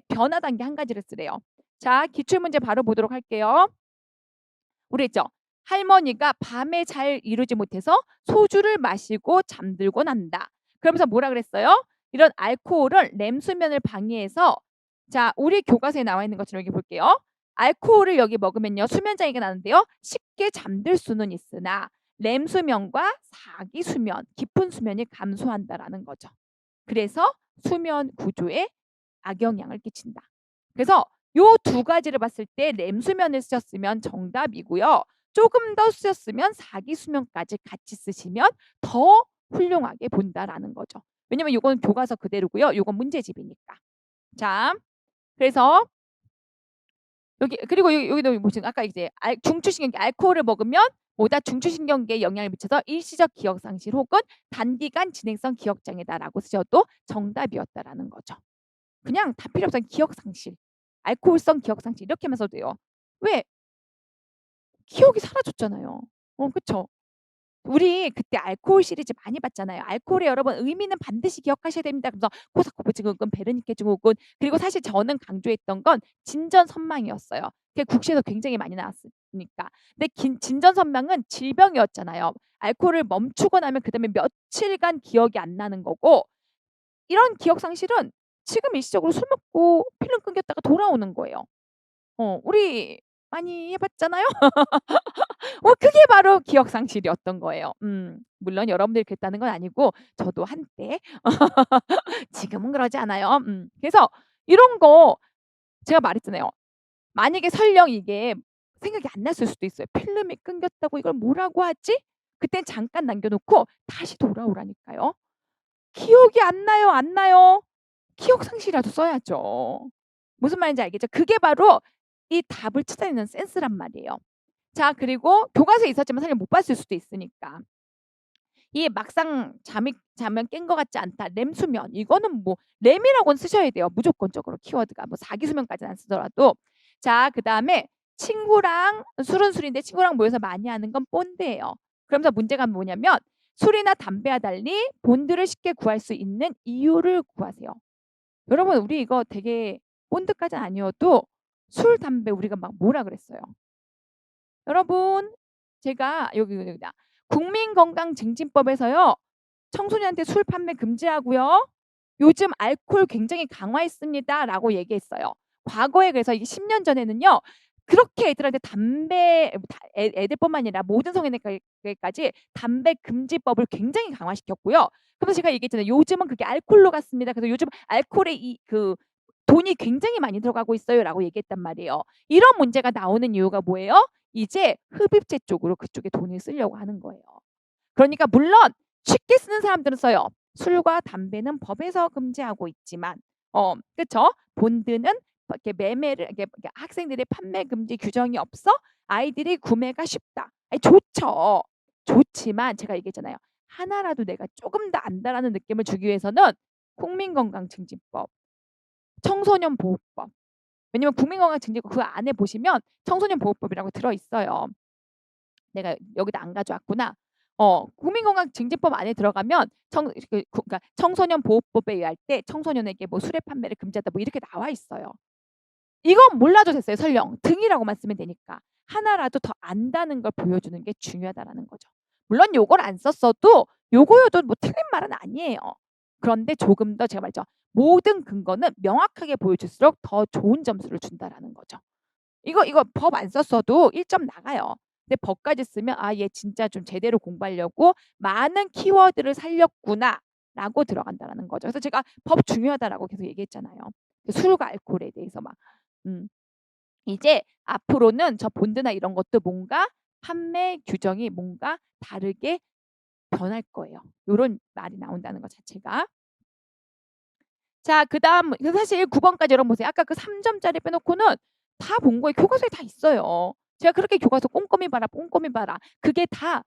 변화 단계 한 가지를 쓰래요. 자, 기출 문제 바로 보도록 할게요. 우리 했죠. 할머니가 밤에 잘 이루지 못해서 소주를 마시고 잠들곤 한다. 그러면서 뭐라 그랬어요? 이런 알코올은 렘 수면을 방해해서 자, 우리 교과서에 나와 있는 것처럼 여기 볼게요. 알코올을 여기 먹으면요. 수면 장애가 나는데요. 쉽게 잠들 수는 있으나 렘 수면과 사기 수면, 깊은 수면이 감소한다라는 거죠. 그래서 수면 구조에 악영향을 끼친다. 그래서 요 두 가지를 봤을 때 렘 수면을 쓰셨으면 정답이고요. 조금 더 쓰셨으면 사기 수면까지 같이 쓰시면 더 훌륭하게 본다라는 거죠. 왜냐면 요건 교과서 그대로고요. 요건 문제집이니까. 자, 그래서 여기 그리고 여기도 보시면 아까 이제 중추신경계 알코올을 먹으면 뭐다 중추신경계에 영향을 미쳐서 일시적 기억 상실 혹은 단기간 진행성 기억 장애다라고 쓰셔도 정답이었다라는 거죠. 그냥 다 필요 없어요. 기억 상실. 알코올성 기억 상실 이렇게만 써도 돼요. 왜? 기억이 사라졌잖아요. 그쵸. 우리 그때 알코올 시리즈 많이 봤잖아요. 알코올의 여러분 의미는 반드시 기억하셔야 됩니다. 그래서 코사코프 증후군, 베르니케 증후군, 그리고 사실 저는 강조했던 건 진전선망이었어요. 그게 국시에서 굉장히 많이 나왔으니까. 근데 진전선망은 질병이었잖아요. 알코올을 멈추고 나면 그다음에 며칠간 기억이 안 나는 거고, 이런 기억 상실은 지금 일시적으로 술 먹고 필름 끊겼다가 돌아오는 거예요. 우리 많이 해 봤잖아요. 그게 바로 기억 상실이었던 거예요. 물론 여러분들이 그랬다는 건 아니고 저도 한때 지금은 그러지 않아요. 그래서 이런 거 제가 말했잖아요. 만약에 설령 이게 생각이 안 났을 수도 있어요. '필름이 끊겼다고 이걸 뭐라고 하지?' 그땐 잠깐 남겨 놓고 다시 돌아오라니까요. 기억이 안 나요, 안 나요? 기억 상실이라도 써야죠. 무슨 말인지 알겠죠? 그게 바로 이 답을 찾아내는 센스란 말이에요. 자, 그리고 교과서에 있었지만 사실 못 봤을 수도 있으니까. 이 막상 잠이 자면 깬 것 같지 않다. 렘수면 이거는 뭐 렘이라고는 쓰셔야 돼요. 무조건적으로 키워드가 뭐 4기 수면까지는 안 쓰더라도. 자, 그다음에 친구랑 술은 술인데 친구랑 모여서 많이 하는 건 본드예요. 그러면서 문제가 뭐냐면 술이나 담배와 달리 본드를 쉽게 구할 수 있는 이유를 구하세요. 여러분 우리 이거 되게 본드까지는 아니어도 술, 담배 우리가 막 뭐라 그랬어요. 여러분 제가 여기다 국민건강증진법에서요. 청소년한테 술 판매 금지하고요. 요즘 알코올 굉장히 강화했습니다라고 얘기했어요. 과거에 그래서 이게 10년 전에는요. 그렇게 애들한테 담배 애들뿐만 아니라 모든 성인에게까지 담배 금지법을 굉장히 강화시켰고요. 그래서 제가 얘기했잖아요. 요즘은 그게 알코올로 갔습니다. 그래서 요즘 알코올에 돈이 굉장히 많이 들어가고 있어요라고 얘기했단 말이에요. 이런 문제가 나오는 이유가 뭐예요? 이제 흡입제 쪽으로 그쪽에 돈을 쓰려고 하는 거예요. 그러니까 물론 쉽게 쓰는 사람들은 써요. 술과 담배는 법에서 금지하고 있지만 그쵸? 본드는 이렇게 매매를 이렇게 학생들의 판매 금지 규정이 없어 아이들이 구매가 쉽다. 아이 좋죠. 좋지만 제가 얘기했잖아요. 하나라도 내가 조금 더 안다라는 느낌을 주기 위해서는 국민건강증진법, 청소년보호법, 왜냐면 국민건강증진법 그 안에 보시면 청소년보호법이라고 들어 있어요. 내가 여기다 안 가져왔구나. 국민건강증진법 안에 들어가면 그러니까 청소년 보호법에 의할 때 청소년에게 뭐 수뢰 판매를 금지하다 뭐 이렇게 나와 있어요. 이건 몰라도 됐어요. 설령 등이라고만 쓰면 되니까. 하나라도 더 안다는 걸 보여주는 게 중요하다라는 거죠. 물론 요걸 안 썼어도 요거여도 뭐 틀린 말은 아니에요. 그런데 조금 더 제가 말했죠. 모든 근거는 명확하게 보여줄수록 더 좋은 점수를 준다라는 거죠. 이거 법 안 썼어도 1점 나가요. 근데 법까지 쓰면 '아 얘 진짜 좀 제대로 공부하려고 많은 키워드를 살렸구나.'라고 들어간다라는 거죠. 그래서 제가 법 중요하다라고 계속 얘기했잖아요. 술과 알코올에 대해서 막. 음. 이제 앞으로는 저 본드나 이런 것도 뭔가 판매 규정이 뭔가 다르게 변할 거예요. 요런 말이 나온다는 것 자체가. 자, 그다음 사실 9 번까지 여러분 보세요. 아까 그 3 점짜리 빼놓고는 다 본 거예요. 교과서에 다 있어요. 제가 그렇게 교과서 꼼꼼히 봐라, 꼼꼼히 봐라. 그게 다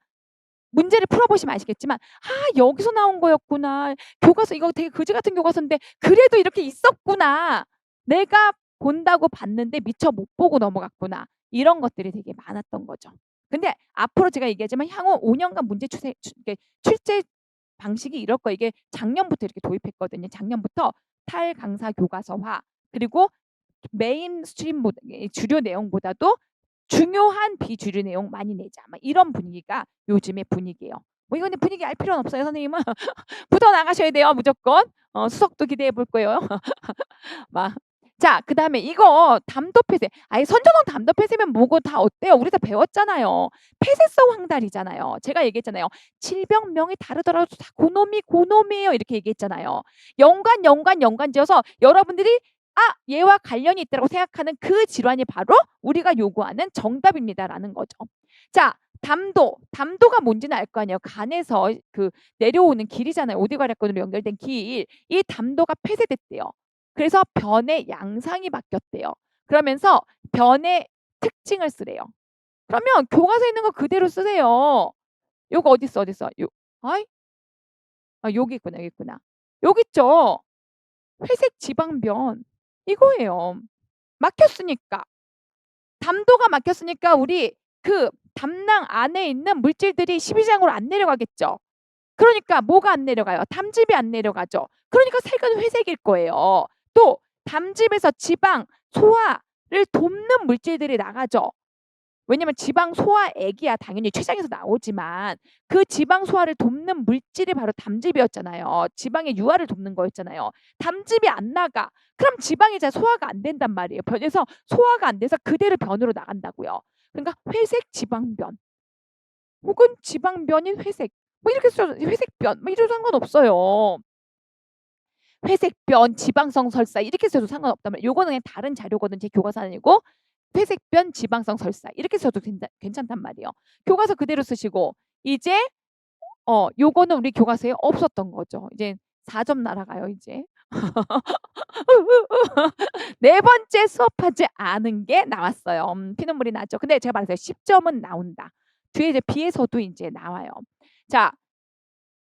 문제를 풀어 보시면 아시겠지만 '아 여기서 나온 거였구나. 교과서 이거 되게 그지 같은 교과서인데 그래도 이렇게 있었구나. 내가 본다고 봤는데 미처 못 보고 넘어갔구나.' 이런 것들이 되게 많았던 거죠. 근데 앞으로 제가 얘기하지만 향후 5 년간 문제 이게 출제 방식이 이럴 거예요. 이게 작년부터 이렇게 도입했거든요. 작년부터 탈강사 교과서화, 그리고 메인스트림 주요 내용보다도 중요한 비주류 내용 많이 내자. 막 이런 분위기가 요즘의 분위기예요. 뭐 이거는 분위기 알 필요는 없어요, 선생님은. 붙어 나가셔야 돼요, 무조건. 수석도 기대해 볼 거예요. 막. 자, 그다음에 이거 담도 폐쇄. 아이 선전원 담도 폐쇄면 뭐고 다 어때요? 우리 다 배웠잖아요. 폐쇄성 황달이잖아요. 제가 얘기했잖아요. 질병명이 다르더라도 다 고놈이 고놈이에요. 이렇게 얘기했잖아요. 연관 지어서 여러분들이 '아 얘와 관련이 있다.'라고 생각하는 그 질환이 바로 우리가 요구하는 정답입니다라는 거죠. 자, 담도가 뭔지는 알 거 아니에요. 간에서 그 내려오는 길이잖아요. 오디과력근으로 연결된 길. 이 담도가 폐쇄됐대요. 그래서 변의 양상이 바뀌었대요. 그러면서 변의 특징을 쓰래요. 그러면 교과서에 있는 거 그대로 쓰세요. 요거 어딨어. 요 아이 여기 있구나, 여기 있구나. 여기 있죠. 회색 지방변 이거예요. 막혔으니까. 담도가 막혔으니까 우리 그 담낭 안에 있는 물질들이 십이지장으로 안 내려가겠죠. 그러니까 뭐가 안 내려가요? 담즙이 안 내려가죠. 그러니까 색은 회색일 거예요. 또 담즙에서 지방, 소화를 돕는 물질들이 나가죠. 왜냐면 지방 소화액이야 당연히 췌장에서 나오지만 그 지방 소화를 돕는 물질이 바로 담즙이었잖아요. 지방의 유화를 돕는 거였잖아요. 담즙이 안 나가. 그럼 지방이 잘 소화가 안 된단 말이에요. 변해서 소화가 안 돼서 그대로 변으로 나간다고요. 그러니까 회색 지방변 혹은 지방변이 회색 뭐 이렇게 써도 회색변 뭐 이래도 상관없어요. 회색변 지방성 설사 이렇게 써도 상관없단 말이에요. 요거는 그냥 다른 자료거든. 제 교과서 아니고 회색변 지방성 설사 이렇게 써도 괜찮단 말이에요. 교과서 그대로 쓰시고 이제 요거는 우리 교과서에 없었던 거죠. 이제 4점 날아가요 이제. 네 번째 수업하지 않은 게 나왔어요. 피눈물이 나죠. 근데 제가 말했어요. 10점은 나온다. 뒤에 이제 B에서도 이제 나와요. 자,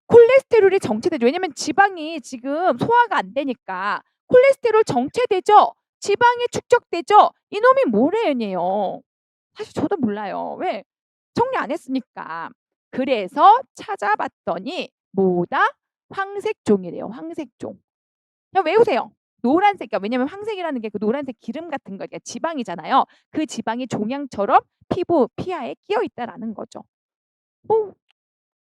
콜레스테롤이 정체되죠. 왜냐면 지방이 지금 소화가 안 되니까 콜레스테롤 정체되죠. 지방이 축적되죠. 이놈이 뭐래요? 사실 저도 몰라요. 왜? 정리 안 했으니까. 그래서 찾아봤더니 뭐다? 황색종이래요. 황색종. 그냥 외우세요. 노란색. 왜냐면 황색이라는 게 그 노란색 기름 같은 거, 지방이잖아요. 그 지방이 종양처럼 피부, 피하에 끼어 있다라는 거죠.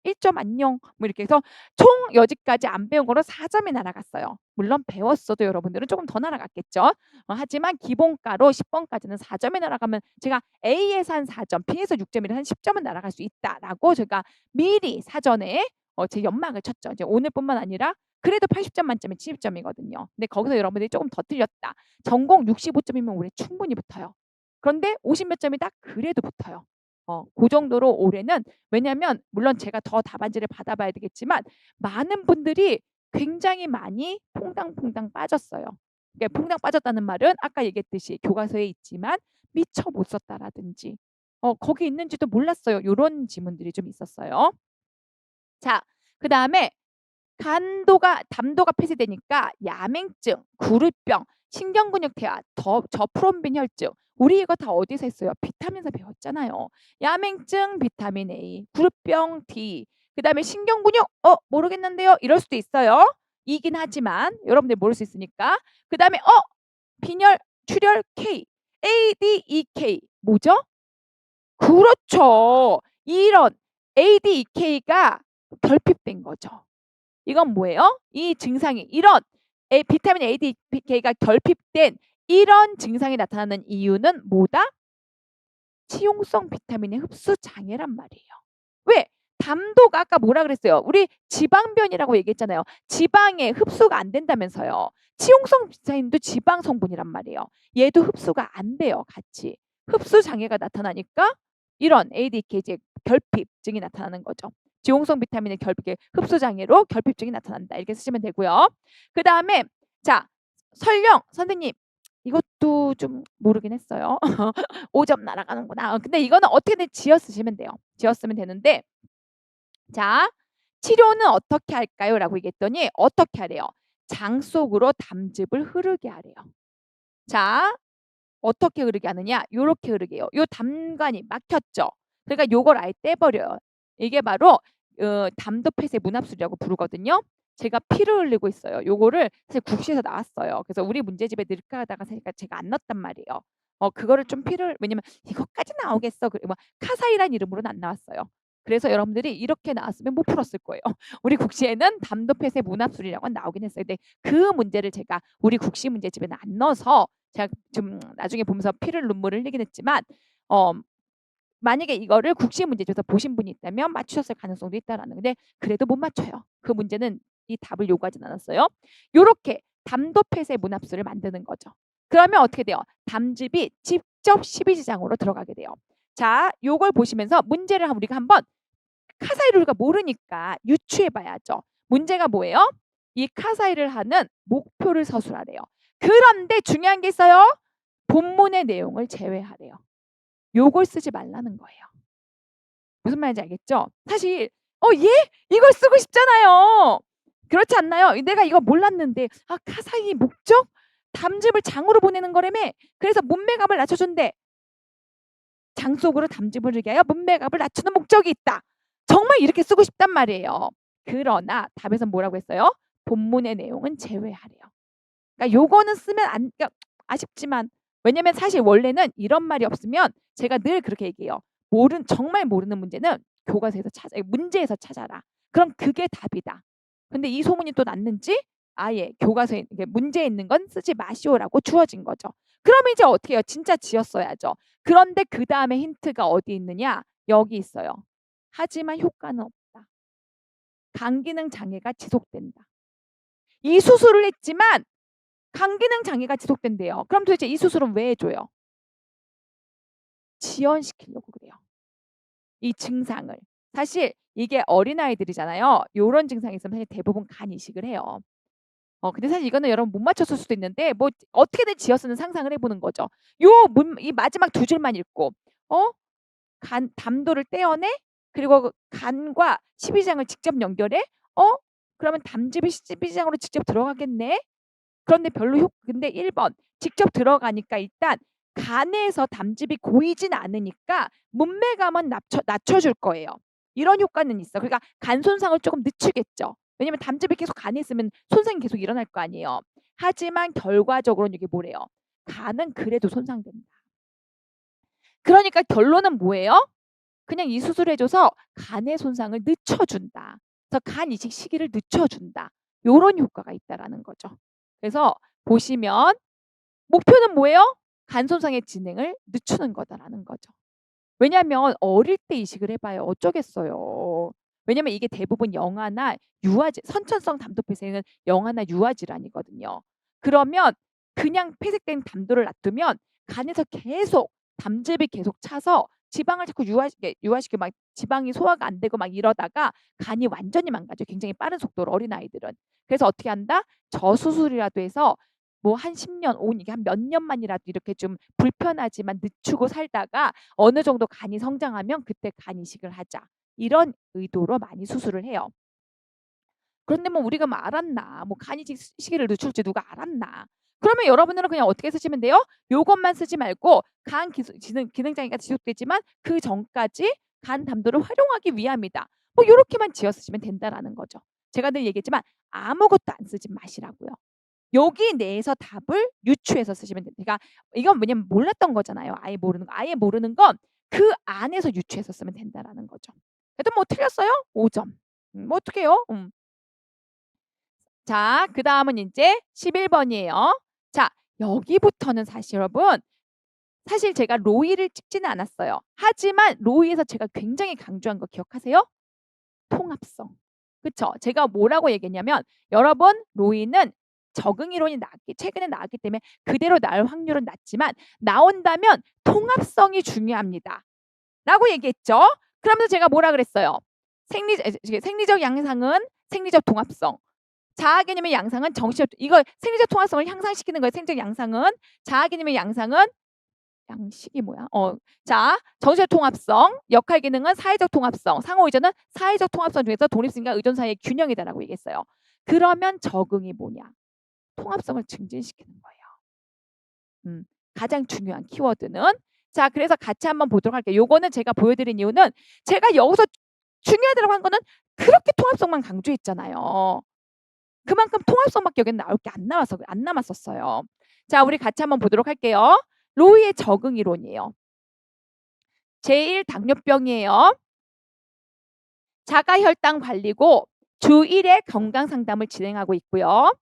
1점 안녕. 뭐 이렇게 해서 총 여지까지 안 배운 거로 4점이 날아갔어요. 물론 배웠어도 여러분들은 조금 더 날아갔겠죠. 하지만 기본가로 10번까지는 4점이 날아가면 제가 A에서 한 4점, B에서 6점이라 한 10점은 날아갈 수 있다라고 제가 미리 사전에 제 연막을 쳤죠. 이제 오늘뿐만 아니라 그래도 80점 만점에 70점이거든요. 근데 거기서 여러분들이 조금 더 틀렸다. 전공 65점이면 올해 충분히 붙어요. 그런데 50몇 점이다? 그래도 붙어요. 그 정도로 올해는 왜냐면 물론 제가 더 답안지를 받아봐야 되겠지만 많은 분들이 굉장히 많이 퐁당퐁당 빠졌어요. 그러니까 퐁당 빠졌다는 말은 아까 얘기했듯이 교과서에 있지만 미처 못 썼다라든지 거기 있는지도 몰랐어요. 요런 지문들이 좀 있었어요. 자, 그다음에 담도가 폐쇄되니까 야맹증, 구루병, 신경근육퇴화, 저프롬빈 혈증. 우리 이거 다 어디서 했어요? 비타민에서 배웠잖아요. 야맹증 비타민 A, 구루병 D. 그다음에 신경근육 모르겠는데요. 이럴 수도 있어요. 이긴 하지만 여러분들 모를 수 있으니까. 그다음에 빈혈, 출혈 K, ADEK. 뭐죠? 그렇죠. 이런 ADEK가 결핍된 거죠. 이건 뭐예요? 이 증상이 이런 비타민 ADK가 결핍된 이런 증상이 나타나는 이유는 뭐다? 치용성 비타민의 흡수 장애란 말이에요. 왜? 담도가 아까 뭐라 그랬어요? 우리 지방변이라고 얘기했잖아요. 지방에 흡수가 안 된다면서요. 치용성 비타민도 지방 성분이란 말이에요. 얘도 흡수가 안 돼요. 같이. 흡수 장애가 나타나니까 이런 ADK 이제 결핍증이 나타나는 거죠. 지용성 비타민의 흡수 장애로 결핍증이 나타난다. 이렇게 쓰시면 되고요. 그다음에 자, 설령 선생님 이것도 좀 모르긴 했어요. 5점 날아가는구나. 근데 이거는 어떻게든 지어 쓰시면 돼요. 지어 쓰면 되는데 자, 치료는 어떻게 할까요? 라고 얘기했더니 어떻게 하래요? 장 속으로 담즙을 흐르게 하래요. 자, 어떻게 흐르게 하느냐? 요렇게 흐르게 해요. 요 담관이 막혔죠. 그러니까 요걸 아예 떼버려요. 이게 바로 담도 폐쇄 문합술이라고 부르거든요. 제가 피를 흘리고 있어요. 요거를 사실 국시에서 나왔어요. 그래서 우리 문제집에 넣을까 하다가 제가 안 넣었단 말이에요. 그거를 좀 피를 왜냐면 이것까지 나오겠어. 뭐 카사이란 이름으로는 안 나왔어요. 그래서 여러분들이 이렇게 나왔으면 못 풀었을 거예요. 우리 국시에는 담도 폐쇄 문합술이라고 나오긴 했어요. 근데 그 문제를 제가 우리 국시 문제집에는 안 넣어서 제가 좀 나중에 보면서 피를 눈물을 흘리긴 했지만 만약에 이거를 국시 문제집에서 보신 분이 있다면 맞추셨을 가능성도 있다라는 건데 그래도 못 맞춰요. 그 문제는 이 답을 요구하진 않았어요. 요렇게 담도 폐쇄 문합술을 만드는 거죠. 그러면 어떻게 돼요? 담즙이 직접 십이지장으로 들어가게 돼요. 자, 요걸 보시면서 문제를 우리가 한번 카사이를 우리가 모르니까 유추해 봐야죠. 문제가 뭐예요? 이 카사이를 하는 목표를 서술하래요. 그런데 중요한 게 있어요. 본문의 내용을 제외하래요. 요걸 쓰지 말라는 거예요. 무슨 말인지 알겠죠? 사실 이걸 쓰고 싶잖아요. 그렇지 않나요? 내가 이거 몰랐는데 카사이 목적? 담즙을 장으로 보내는 거라며. 그래서 문맥압을 낮춰준대. 장 속으로 담즙을 흐르게 하여 문맥압을 낮추는 목적이 있다. 정말 이렇게 쓰고 싶단 말이에요. 그러나 답에서 뭐라고 했어요? 본문의 내용은 제외하래요. 그러니까 요거는 쓰면 안 그러니까 아쉽지만 왜냐면 사실 원래는 이런 말이 없으면 제가 늘 그렇게 얘기해요. 정말 모르는 문제는 교과서에서 문제에서 찾아라. 그럼 그게 답이다. 근데 이 소문이 또 났는지 아예 교과서에 이게 문제에 있는 건 쓰지 마시오라고 주어진 거죠. 그러면 이제 어떻게 해요? 진짜 지었어야죠. 그런데 그다음에 힌트가 어디 있느냐? 여기 있어요. 하지만 효과는 없다. 간 기능 장애가 지속된다. 이 수술을 했지만 간 기능 장애가 지속된대요. 그럼 도대체 이 수술은 왜 해줘요? 지연시키려고 그래요. 이 증상을. 사실 이게 어린아이들이잖아요. 요런 증상이 있으면 사실 대부분 간 이식을 해요. 근데 사실 이거는 여러분 못 맞췄을 수도 있는데 뭐 어떻게든 지어서는 상상을 해보는 거죠. 이 마지막 두 줄만 읽고 간 담도를 떼어내 그리고 그 간과 십이지장을 직접 연결해 그러면 담즙이 십이지장으로 직접 들어가겠네. 그런데 근데 1번 직접 들어가니까 일단 간에서 담즙이 고이진 않으니까 문맥암은 낮춰줄 거예요. 이런 효과는 있어. 그러니까 간 손상을 조금 늦추겠죠. 왜냐면 담즙이 계속 간에 있으면 손상이 계속 일어날 거 아니에요. 하지만 결과적으로는 이게 뭐래요? 간은 그래도 손상된다. 그러니까 결론은 뭐예요? 그냥 이 수술을 해줘서 간의 손상을 늦춰준다. 그래서 간 이식 시기를 늦춰준다. 요런 효과가 있다라는 거죠. 그래서 보시면 목표는 뭐예요? 간 손상의 진행을 늦추는 거다라는 거죠. 왜냐하면 어릴 때 이식을 해봐요. 어쩌겠어요. 왜냐면 이게 대부분 영아나 유아질, 선천성 담도 폐쇄는 영아나 유아질환이거든요. 그러면 그냥 폐색된 담도를 놔두면 간에서 계속 담즙이 계속 차서 지방을 자꾸 유화시켜 막 지방이 소화가 안 되고 막 이러다가 간이 완전히 망가져. 굉장히 빠른 속도로 어린아이들은. 그래서 어떻게 한다? 저수술이라도 해서 뭐 한 10년, 이게 한 몇 년만이라도 이렇게 좀 불편하지만 늦추고 살다가 어느 정도 간이 성장하면 그때 간 이식을 하자. 이런 의도로 많이 수술을 해요. 그런데 뭐 우리가 뭐 알았나? 뭐 간 이식 시기를 늦출지 누가 알았나? 그러면 여러분들은 그냥 어떻게 쓰시면 돼요? 요것만 쓰지 말고 간 기능 장애가 지속되지만 그 전까지 간 담도를 활용하기 위함이다. 뭐 요렇게만 지어 쓰시면 된다라는 거죠. 제가 늘 얘기했지만 아무것도 안 쓰지 마시라고요. 여기 내에서 답을 유추해서 쓰시면 됩니다. 그러니까 이건 왜냐면 몰랐던 거잖아요. 아예 모르는 건 그 안에서 유추해서 쓰면 된다라는 거죠. 그래도 뭐 틀렸어요? 5점. 뭐 어떡해요? 자, 그다음은 인제 11번이에요. 자, 여기부터는 사실 여러분 사실 제가 로이를 찍지는 않았어요. 하지만 로이에서 제가 굉장히 강조한 거 기억하세요? 통합성. 그쵸? 제가 뭐라고 얘기했냐면 여러분 로이는 적응 이론이 최근에 나왔기 때문에 그대로 나올 확률은 낮지만 나온다면 통합성이 중요합니다. 라고 얘기했죠. 그러면서 제가 뭐라 그랬어요? 생리적 양상은 생리적 통합성. 자아 개념의 양상은 정신적 이거 생리적 통합성을 향상시키는 거예요. 생리적 양상은 자아 개념의 양상은 양식이 뭐야? 자, 정신적 통합성, 역할 기능은 사회적 통합성, 상호 의존은 사회적 통합성 중에서 독립성과 의존 사이의 균형이다라고 얘기했어요. 그러면 적응이 뭐냐? 통합성을 증진시키는 거예요. 가장 중요한 키워드는 자, 그래서 같이 한번 보도록 할게요. 요거는 제가 보여드린 이유는 제가 여기서 중요하다고 한 거는 그렇게 통합성만 강조했잖아요. 그만큼 통합성밖에 여기는 나올 게 안 남았었어요. 자, 우리 같이 한번 보도록 할게요. 로이의 적응 이론이에요. 제1 당뇨병이에요. 자가혈당 관리고 주 1회 건강 상담을 진행하고 있고요.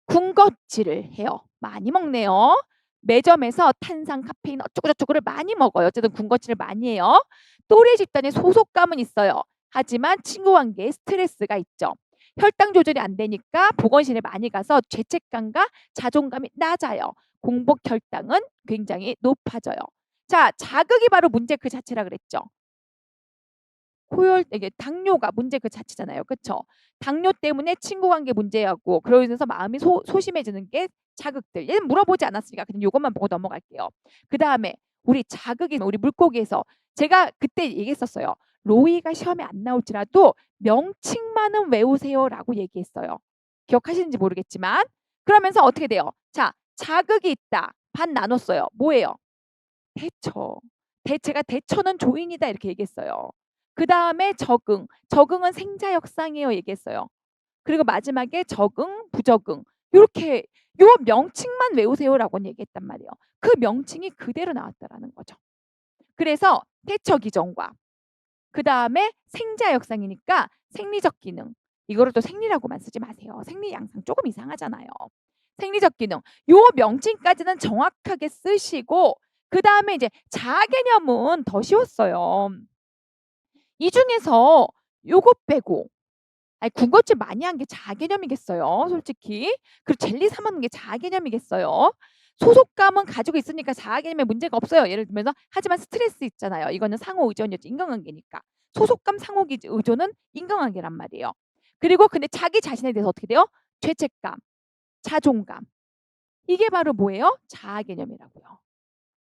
군것질을 해요. 많이 먹네요. 매점에서 탄산, 카페인 어쩌고저쩌고를 많이 먹어요. 어쨌든 군것질을 많이 해요. 또래 집단의 소속감은 있어요. 하지만 친구 관계에 스트레스가 있죠. 혈당 조절이 안 되니까 보건실에 많이 가서 죄책감과 자존감이 낮아요. 공복 혈당은 굉장히 높아져요. 자, 자극이 바로 문제 그 자체라 그랬죠. 이게 당뇨가 문제 그 자체잖아요. 그쵸? 당뇨 때문에 친구 관계 문제였고 그로 인해서 마음이 소심해지는 게 자극들. 얘는 물어보지 않았으니까 그냥 요것만 보고 넘어갈게요. 그다음에 우리 물고기에서 제가 그때 얘기했었어요. 로이가 시험에 안 나올지라도 명칭만은 외우세요라고 얘기했어요. 기억하시는지 모르겠지만 그러면서 어떻게 돼요? 자, 자극이 있다. 반 나눴어요. 뭐예요? 대처. 제가 대처는 조인이다 이렇게 얘기했어요. 그다음에 적응. 적응은 생자역상이에요 얘기했어요. 그리고 마지막에 적응, 부적응. 요렇게 요 명칭만 외우세요라고는 얘기했단 말이에요. 그 명칭이 그대로 나왔다라는 거죠. 그래서 대처 기전과 그다음에 생자역상이니까 생리적 기능. 이거를 또 생리라고만 쓰지 마세요. 생리 양상 조금 이상하잖아요. 생리적 기능. 요 명칭까지는 정확하게 쓰시고 그다음에 이제 자아 개념은 더 쉬웠어요. 이 중에서 요거 빼고 아니 군것질 많이 한 게 자아 개념이겠어요, 솔직히. 그리고 젤리 사 먹는 게 자아 개념이겠어요. 소속감은 가지고 있으니까 자아 개념에 문제가 없어요. 예를 들면서 하지만 스트레스 있잖아요. 이거는 상호 의존이었죠. 인간관계니까. 소속감, 상호 의존은 인간관계란 말이에요. 그리고 근데 자기 자신에 대해서 어떻게 돼요? 죄책감, 자존감. 이게 바로 뭐예요? 자아 개념이라고요.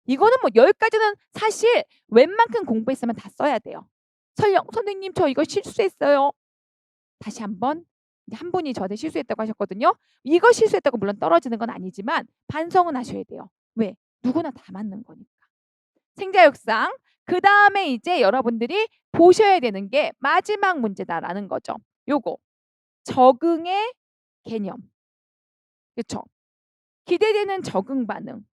이거는 뭐 여기까지는 사실 웬만큼 공부했으면 다 써야 돼요. 설령 "선생님 저 이거 실수했어요." 다시 한번 한 분이 저한테 실수했다고 하셨거든요. 이거 실수했다고 물론 떨어지는 건 아니지만 반성은 하셔야 돼요. 왜? 누구나 다 맞는 거니까. 생자육상. 그다음에 이제 여러분들이 보셔야 되는 게 마지막 문제다라는 거죠. 요거. 적응의 개념. 그쵸? 기대되는 적응 반응.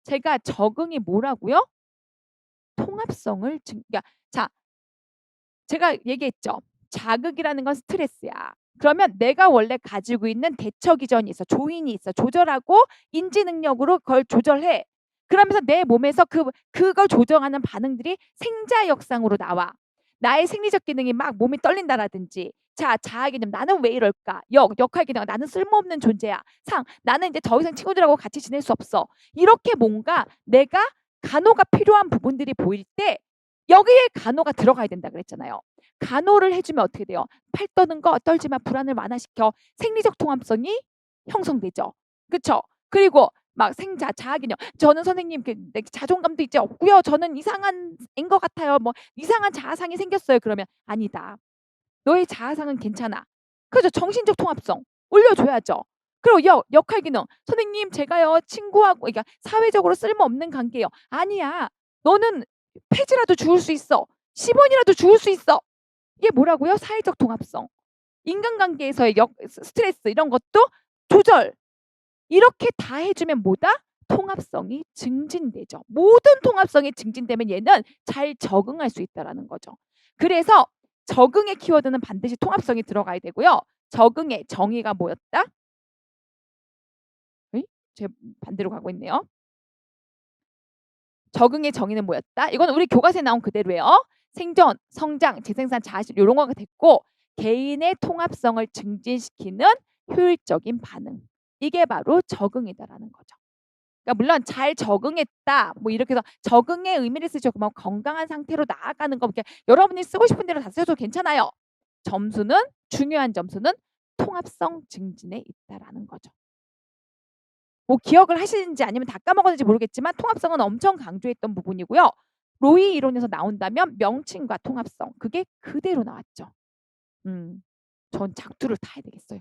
제가 적응이 뭐라고요? 통합성을 그러니까 자 제가 얘기했죠. 자극이라는 건 스트레스야. 그러면 내가 원래 가지고 있는 대처 기전이 있어. 조인이 있어. 조절하고 인지 능력으로 그걸 조절해. 그러면서 내 몸에서 그걸 조정하는 반응들이 생자 역상으로 나와. 나의 생리적 기능이 막 몸이 떨린다라든지 자아 개념 나는 왜 이럴까? 역할 기능 나는 쓸모없는 존재야. 나는 이제 더 이상 친구들하고 같이 지낼 수 없어. 이렇게 뭔가 내가 간호가 필요한 부분들이 보일 때 여기에 간호가 들어가야 된다 그랬잖아요. 간호를 해주면 어떻게 돼요? 팔 떠는 거 떨지만 불안을 완화시켜 생리적 통합성이 형성되죠. 그쵸? 그리고 막 자아 개념. 저는 선생님 자존감도 있지 없고요. 저는 이상한 인 것 같아요. 뭐 이상한 자아상이 생겼어요. 그러면 아니다. 너의 자아상은 괜찮아. 그죠? 정신적 통합성 올려줘야죠. 그리고 역할 기능. 선생님 제가요 친구하고 그러니까 사회적으로 쓸모없는 관계예요. 아니야. 너는 폐지라도 주울 수 있어. 10원이라도 주울 수 있어. 이게 뭐라고요? 사회적 통합성. 인간관계에서의 스트레스 이런 것도 조절. 이렇게 다 해주면 뭐다? 통합성이 증진되죠. 모든 통합성이 증진되면 얘는 잘 적응할 수 있다라는 거죠. 그래서 적응의 키워드는 반드시 통합성이 들어가야 되고요. 적응의 정의가 뭐였다? 에이? 제 반대로 가고 있네요. 적응의 정의는 뭐였다? 이거는 우리 교과서에 나온 그대로예요. 생존, 성장, 재생산, 자아실 이런 거가 됐고 개인의 통합성을 증진시키는 효율적인 반응. 이게 바로 적응이다라는 거죠. 그러니까 물론 잘 적응했다 뭐 이렇게 해서 적응의 의미를 쓰죠. 뭐 건강한 상태로 나아가는 거 이렇게 여러분이 쓰고 싶은 대로 다 써도 괜찮아요. 점수는 중요한 점수는 통합성 증진에 있다라는 거죠. 뭐 기억을 하시는지 아니면 다 까먹었는지 모르겠지만 통합성은 엄청 강조했던 부분이고요. 로이 이론에서 나온다면 명칭과 통합성 그게 그대로 나왔죠. 전 작두를 타야 되겠어요.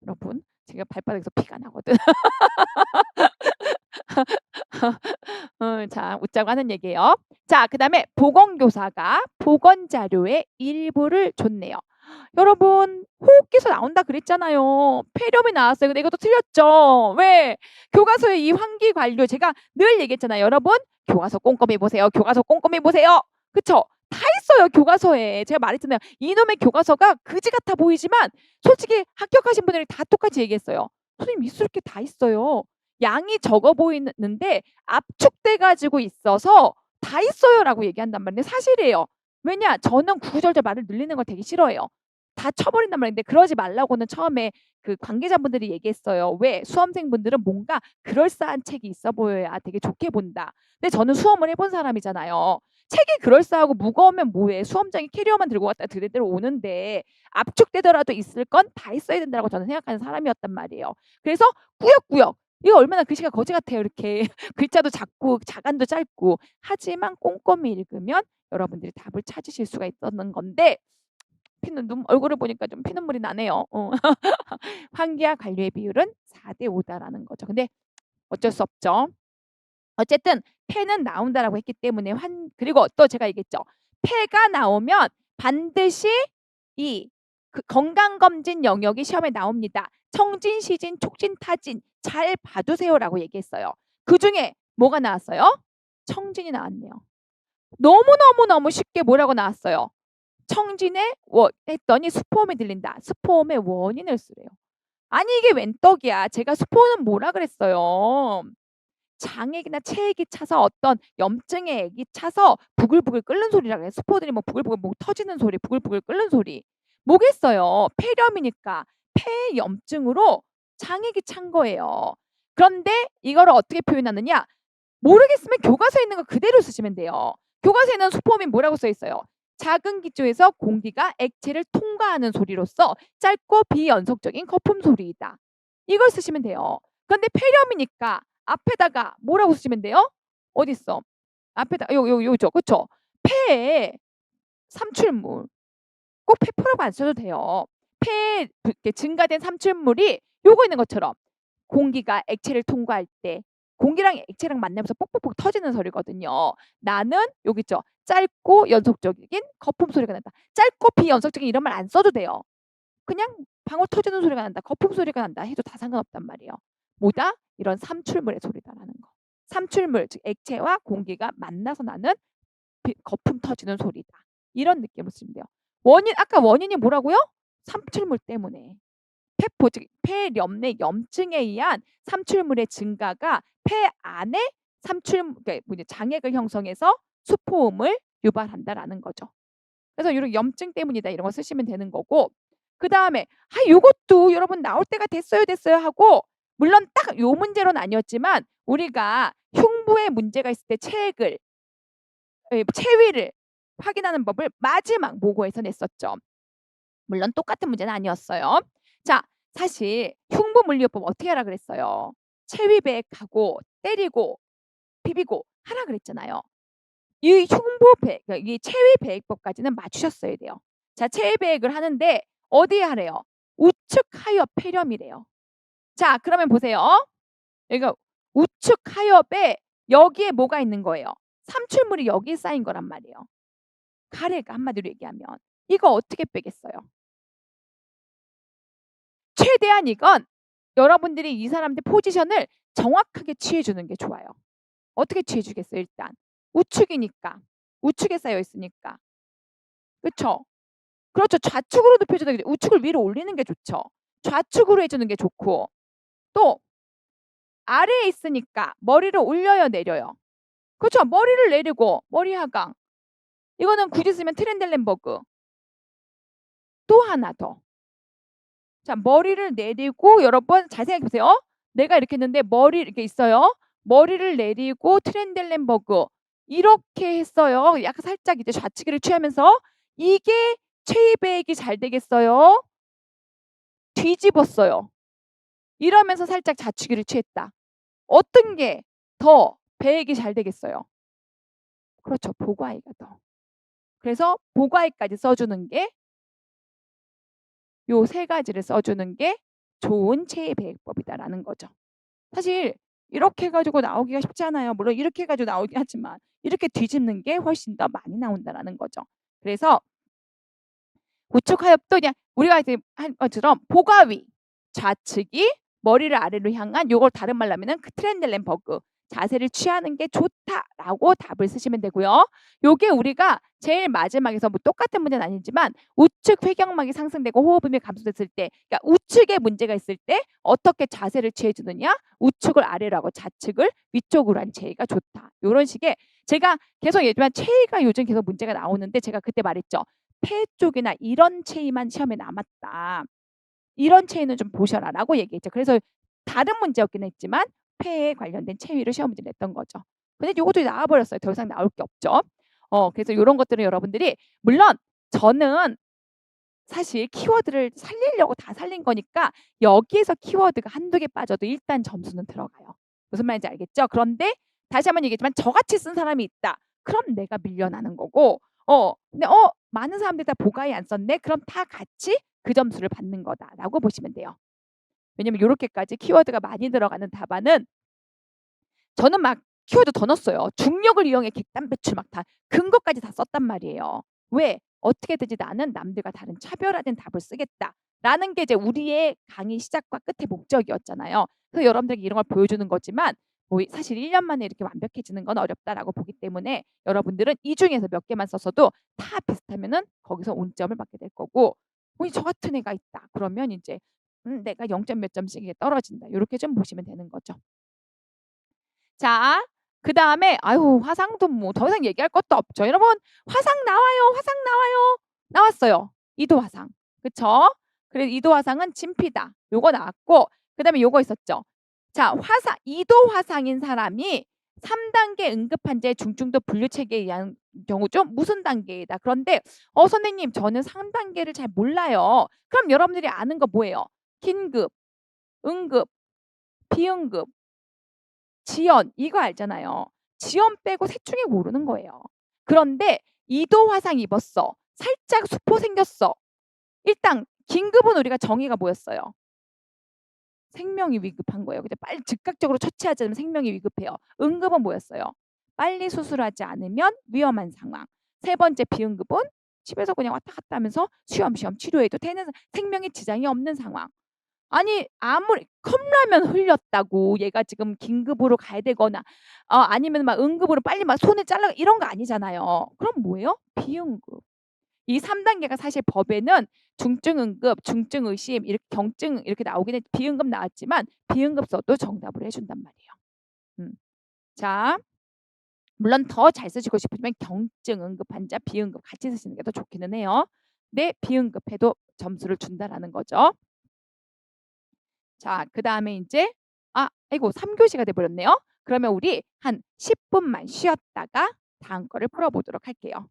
여러분 제가 발바닥에서 피가 나거든. 자 웃자고 하는 얘기예요. 자 그다음에 보건교사가 보건 자료의 일부를 줬네요. 여러분 호흡기에서 나온다 그랬잖아요. 폐렴이 나왔어요. 근데 이것도 틀렸죠. 왜? 교과서에 이 환기 관료 제가 늘 얘기했잖아요. 여러분 교과서 꼼꼼히 보세요. 교과서 꼼꼼히 보세요. 그쵸? 다 있어요 교과서에. 제가 말했잖아요. 이놈의 교과서가 그지 같아 보이지만 솔직히 합격하신 분들이 다 똑같이 얘기했어요. 선생님 있을 게 다 있어요. 양이 적어 보이는데 압축돼 가지고 있어서 다 있어요라고 얘기한단 말이에요. 사실이에요. 왜냐? 저는 구구절절 말을 늘리는 걸 되게 싫어해요. 다 쳐버린단 말인데 그러지 말라고는 처음에 그 관계자분들이 얘기했어요. 왜? 수험생분들은 뭔가 그럴싸한 책이 있어 보여야 되게 좋게 본다. 근데 저는 수험을 해본 사람이잖아요. 책이 그럴싸하고 무거우면 뭐해. 수험장에 캐리어만 들고 갔다 그대로 오는데 압축되더라도 있을 건 다 있어야 된다고 저는 생각하는 사람이었단 말이에요. 그래서 꾸역꾸역 이거 얼마나 글씨가 거지 같아요. 이렇게 글자도 작고 자간도 짧고 하지만 꼼꼼히 읽으면 여러분들이 답을 찾으실 수가 있었는 건데 얼굴을 보니까 좀 피눈물이 나네요. 환기와 관료의 비율은 4대 5다라는 거죠. 근데 어쩔 수 없죠. 어쨌든 폐는 나온다라고 했기 때문에 그리고 또 제가 얘기했죠. 폐가 나오면 반드시 이 건강검진 영역이 시험에 나옵니다. 청진, 시진, 촉진, 타진 잘 봐두세요라고 얘기했어요. 그중에 뭐가 나왔어요? 청진이 나왔네요. 너무너무너무 쉽게 뭐라고 나왔어요? 청진의 했더니 수포음이 들린다. 수포음의 원인을 쓰래요. 아니 이게 웬 떡이야. 제가 수포는 뭐라 그랬어요. 장액이나 체액이 차서 어떤 염증의 액이 차서 부글부글 끓는 소리라 그래요. 수포들이 뭐 부글부글 목 터지는 소리, 부글부글 끓는 소리. 뭐겠어요. 폐렴이니까 폐염증으로 장액이 찬 거예요. 그런데 이거를 어떻게 표현하느냐? 모르겠으면 교과서에 있는 거 그대로 쓰시면 돼요. 교과서에는 수포음이 뭐라고 써 있어요? 작은 기초에서 공기가 액체를 통과하는 소리로서 짧고 비연속적인 거품 소리이다. 이걸 쓰시면 돼요. 그런데 폐렴이니까 앞에다가 뭐라고 쓰시면 돼요? 어디 있어? 앞에다 요죠, 그쵸? 폐에 삼출물 꼭 폐포라고 안 써도 돼요. 폐에 증가된 삼출물이 요거 있는 것처럼 공기가 액체를 통과할 때 공기랑 액체랑 만나면서 뽁뽁뽁 터지는 소리거든요. 나는 여기 있죠. 짧고 연속적인 거품 소리가 난다. 짧고 비연속적인 이런 말 안 써도 돼요. 그냥 방울 터지는 소리가 난다. 거품 소리가 난다 해도 다 상관없단 말이에요. 뭐다? 이런 삼출물의 소리다라는 거. 삼출물 즉 액체와 공기가 만나서 나는 거품 터지는 소리다. 이런 느낌으로 쓰면 돼요. 아까 원인이 뭐라고요? 삼출물 때문에. 폐포 즉 폐렴 내 염증에 의한 삼출물의 증가가 폐 안에 그러니까 장액을 형성해서 수포음을 유발한다라는 거죠. 그래서 이런 염증 때문이다 이런 거 쓰시면 되는 거고 그다음에 요것도 여러분 나올 때가 됐어요 하고 물론 딱 요 문제로는 아니었지만 우리가 흉부에 문제가 있을 때 체위를 확인하는 법을 마지막 모고에서 냈었죠. 물론 똑같은 문제는 아니었어요. 자, 사실 흉부물리요법 어떻게 하라 그랬어요? 체위배액하고 때리고 비비고 하라 그랬잖아요. 이 그러니까 이 체위배액법까지는 맞추셨어야 돼요. 자, 체위배액을 하는데 어디에 하래요? 우측 하엽 폐렴이래요. 자, 그러면 보세요. 여기가 우측 하엽에 여기에 뭐가 있는 거예요? 삼출물이 여기에 쌓인 거란 말이에요. 가래가 한마디로 얘기하면 이거 어떻게 빼겠어요? 최대한 이건 여러분들이 이 사람들 포지션을 정확하게 취해 주는 게 좋아요. 어떻게 취해 주겠어요, 일단? 우측이니까. 우측에 쌓여 있으니까. 그쵸? 그렇죠. 좌측으로 눕혀줘도 되겠죠. 우측을 위로 올리는 게 좋죠. 좌측으로 해 주는 게 좋고 또 아래에 있으니까 머리를 올려요, 내려요? 그렇죠. 머리를 내리고 머리 하강. 이거는 굳이 쓰면 트렌델렌버그. 또 하나 더. 자, 머리를 내리고 여러분 잘 생각해 보세요. 내가 이렇게 했는데 머리 이렇게 있어요. 머리를 내리고 트렌델렌버그 이렇게 했어요. 약간 살짝 이제 좌측을 취하면서 이게 체위배액이 잘 되겠어요? 뒤집었어요. 이러면서 살짝 좌측을 취했다. 어떤 게 더 배액이 잘 되겠어요? 그렇죠. 보과이가 더. 그래서 보과이까지 써주는 게 요 세 가지를 써주는 게 좋은 체위배액법이다라는 거죠. 사실 이렇게 해 가지고 나오기가 쉽지 않아요. 물론 이렇게 해 가지고 나오긴 하지만 이렇게 뒤집는 게 훨씬 더 많이 나온다라는 거죠. 그래서 우측 하엽도 그냥 우리가 이제 한 것처럼 보가위 좌측이 머리를 아래로 향한 요걸 다른 말로 하면은 트렌델렌버그 자세를 취하는 게 좋다라고 답을 쓰시면 되고요. 요게 우리가 제일 마지막에서 뭐 똑같은 문제는 아니지만 우측 회경막이 상승되고 호흡음이 감소됐을 때 그러니까 우측에 문제가 있을 때 어떻게 자세를 취해 주느냐? 우측을 아래로 하고 좌측을 위쪽으로 한 체위가 좋다. 요런 식의 제가 계속 얘기했지만 체위가 요즘 계속 문제가 나오는데 제가 그때 말했죠. 폐 쪽이나 이런 체위만 시험에 남았다. 이런 체위는 좀 보셔라라고 얘기했죠. 그래서 다른 문제였긴 했지만 폐에 관련된 체위를 시험 문제 냈던 거죠. 근데 요것도 나와 버렸어요. 더 이상 나올 게 없죠. 그래서 요런 것들은 여러분들이 물론 저는 사실 키워드를 살리려고 다 살린 거니까 여기에서 키워드가 한두 개 빠져도 일단 점수는 들어가요. 무슨 말인지 알겠죠? 그런데 다시 한번 얘기했지만 저같이 쓴 사람이 있다. 그럼 내가 밀려나는 거고 근데 많은 사람들이 다 보가이 안 썼네. 그럼 다 같이 그 점수를 받는 거다라고 보시면 돼요. 왜냐면 요렇게까지 키워드가 많이 들어가는 답안은 저는 막 키워드 더 넣었어요. 중력을 이용해 객단 배출 막 다 근거까지 다 썼단 말이에요. 왜? 어떻게든지 '나는 남들과 다른 차별화된 답을 쓰겠다.'라는 게 이제 우리의 강의 시작과 끝의 목적이었잖아요. 그래서 여러분들에게 이런 걸 보여주는 거지만 뭐 사실 1년 만에 이렇게 완벽해지는 건 어렵다라고 보기 때문에 여러분들은 이 중에서 몇 개만 썼어도 다 비슷하면은 거기서 온점을 받게 될 거고, 저 같은 애가 있다 그러면 인제 '내가 0점 몇 점씩 이게 떨어진다.' 요렇게 좀 보시면 되는 거죠. 자, 그다음에 아유 화상도 뭐 더 이상 얘기할 것도 없죠. 여러분 화상 나와요. 화상 나와요. 나왔어요. 이도 화상. 그쵸? 그래서 이도 화상은 진피다. 요거 나왔고, 그다음에 요거 있었죠. 자, 화상 이도 화상인 사람이 3 단계 응급 환자의 중증도 분류 체계에 의한 경우죠. 무슨 단계이다. 그런데 선생님 저는 3 단계를 잘 몰라요. 그럼 여러분들이 아는 거 뭐예요? 긴급, 응급, 비응급, 지연 이거 알잖아요. 지연 빼고 셋 중에 고르는 거예요. 그런데 이도 화상 입었어. 살짝 수포 생겼어. 일단 긴급은 우리가 정의가 뭐였어요? 생명이 위급한 거예요. 그죠? 빨리 즉각적으로 처치하지 않으면 생명이 위급해요. 응급은 뭐였어요? 빨리 수술하지 않으면 위험한 상황. 세 번째 비응급은 집에서 그냥 왔다 갔다 하면서 쉬엄쉬엄 치료해도 되는 생명에 지장이 없는 상황. 아니 아무리 컵라면 흘렸다고 얘가 지금 긴급으로 가야 되거나 아니면 막 응급으로 빨리 막 손을 잘라 이런 거 아니잖아요. 그럼 뭐예요? 비응급. 이 3 단계가 사실 법에는 중증 응급, 중증 의심 이렇게 경증 이렇게 나오긴 비응급 나왔지만 비응급 써도 정답을 해 준단 말이에요. 음. 자, 물론 더 잘 쓰시고 싶으시면 경증 응급 환자, 비응급 같이 쓰시는 게 더 좋기는 해요. 네, 비응급해도 점수를 준다라는 거죠. 자, 그다음에 인제 아이고 3 교시가 돼 버렸네요. 그러면 우리 한 10 분만 쉬었다가 다음 거를 풀어 보도록 할게요.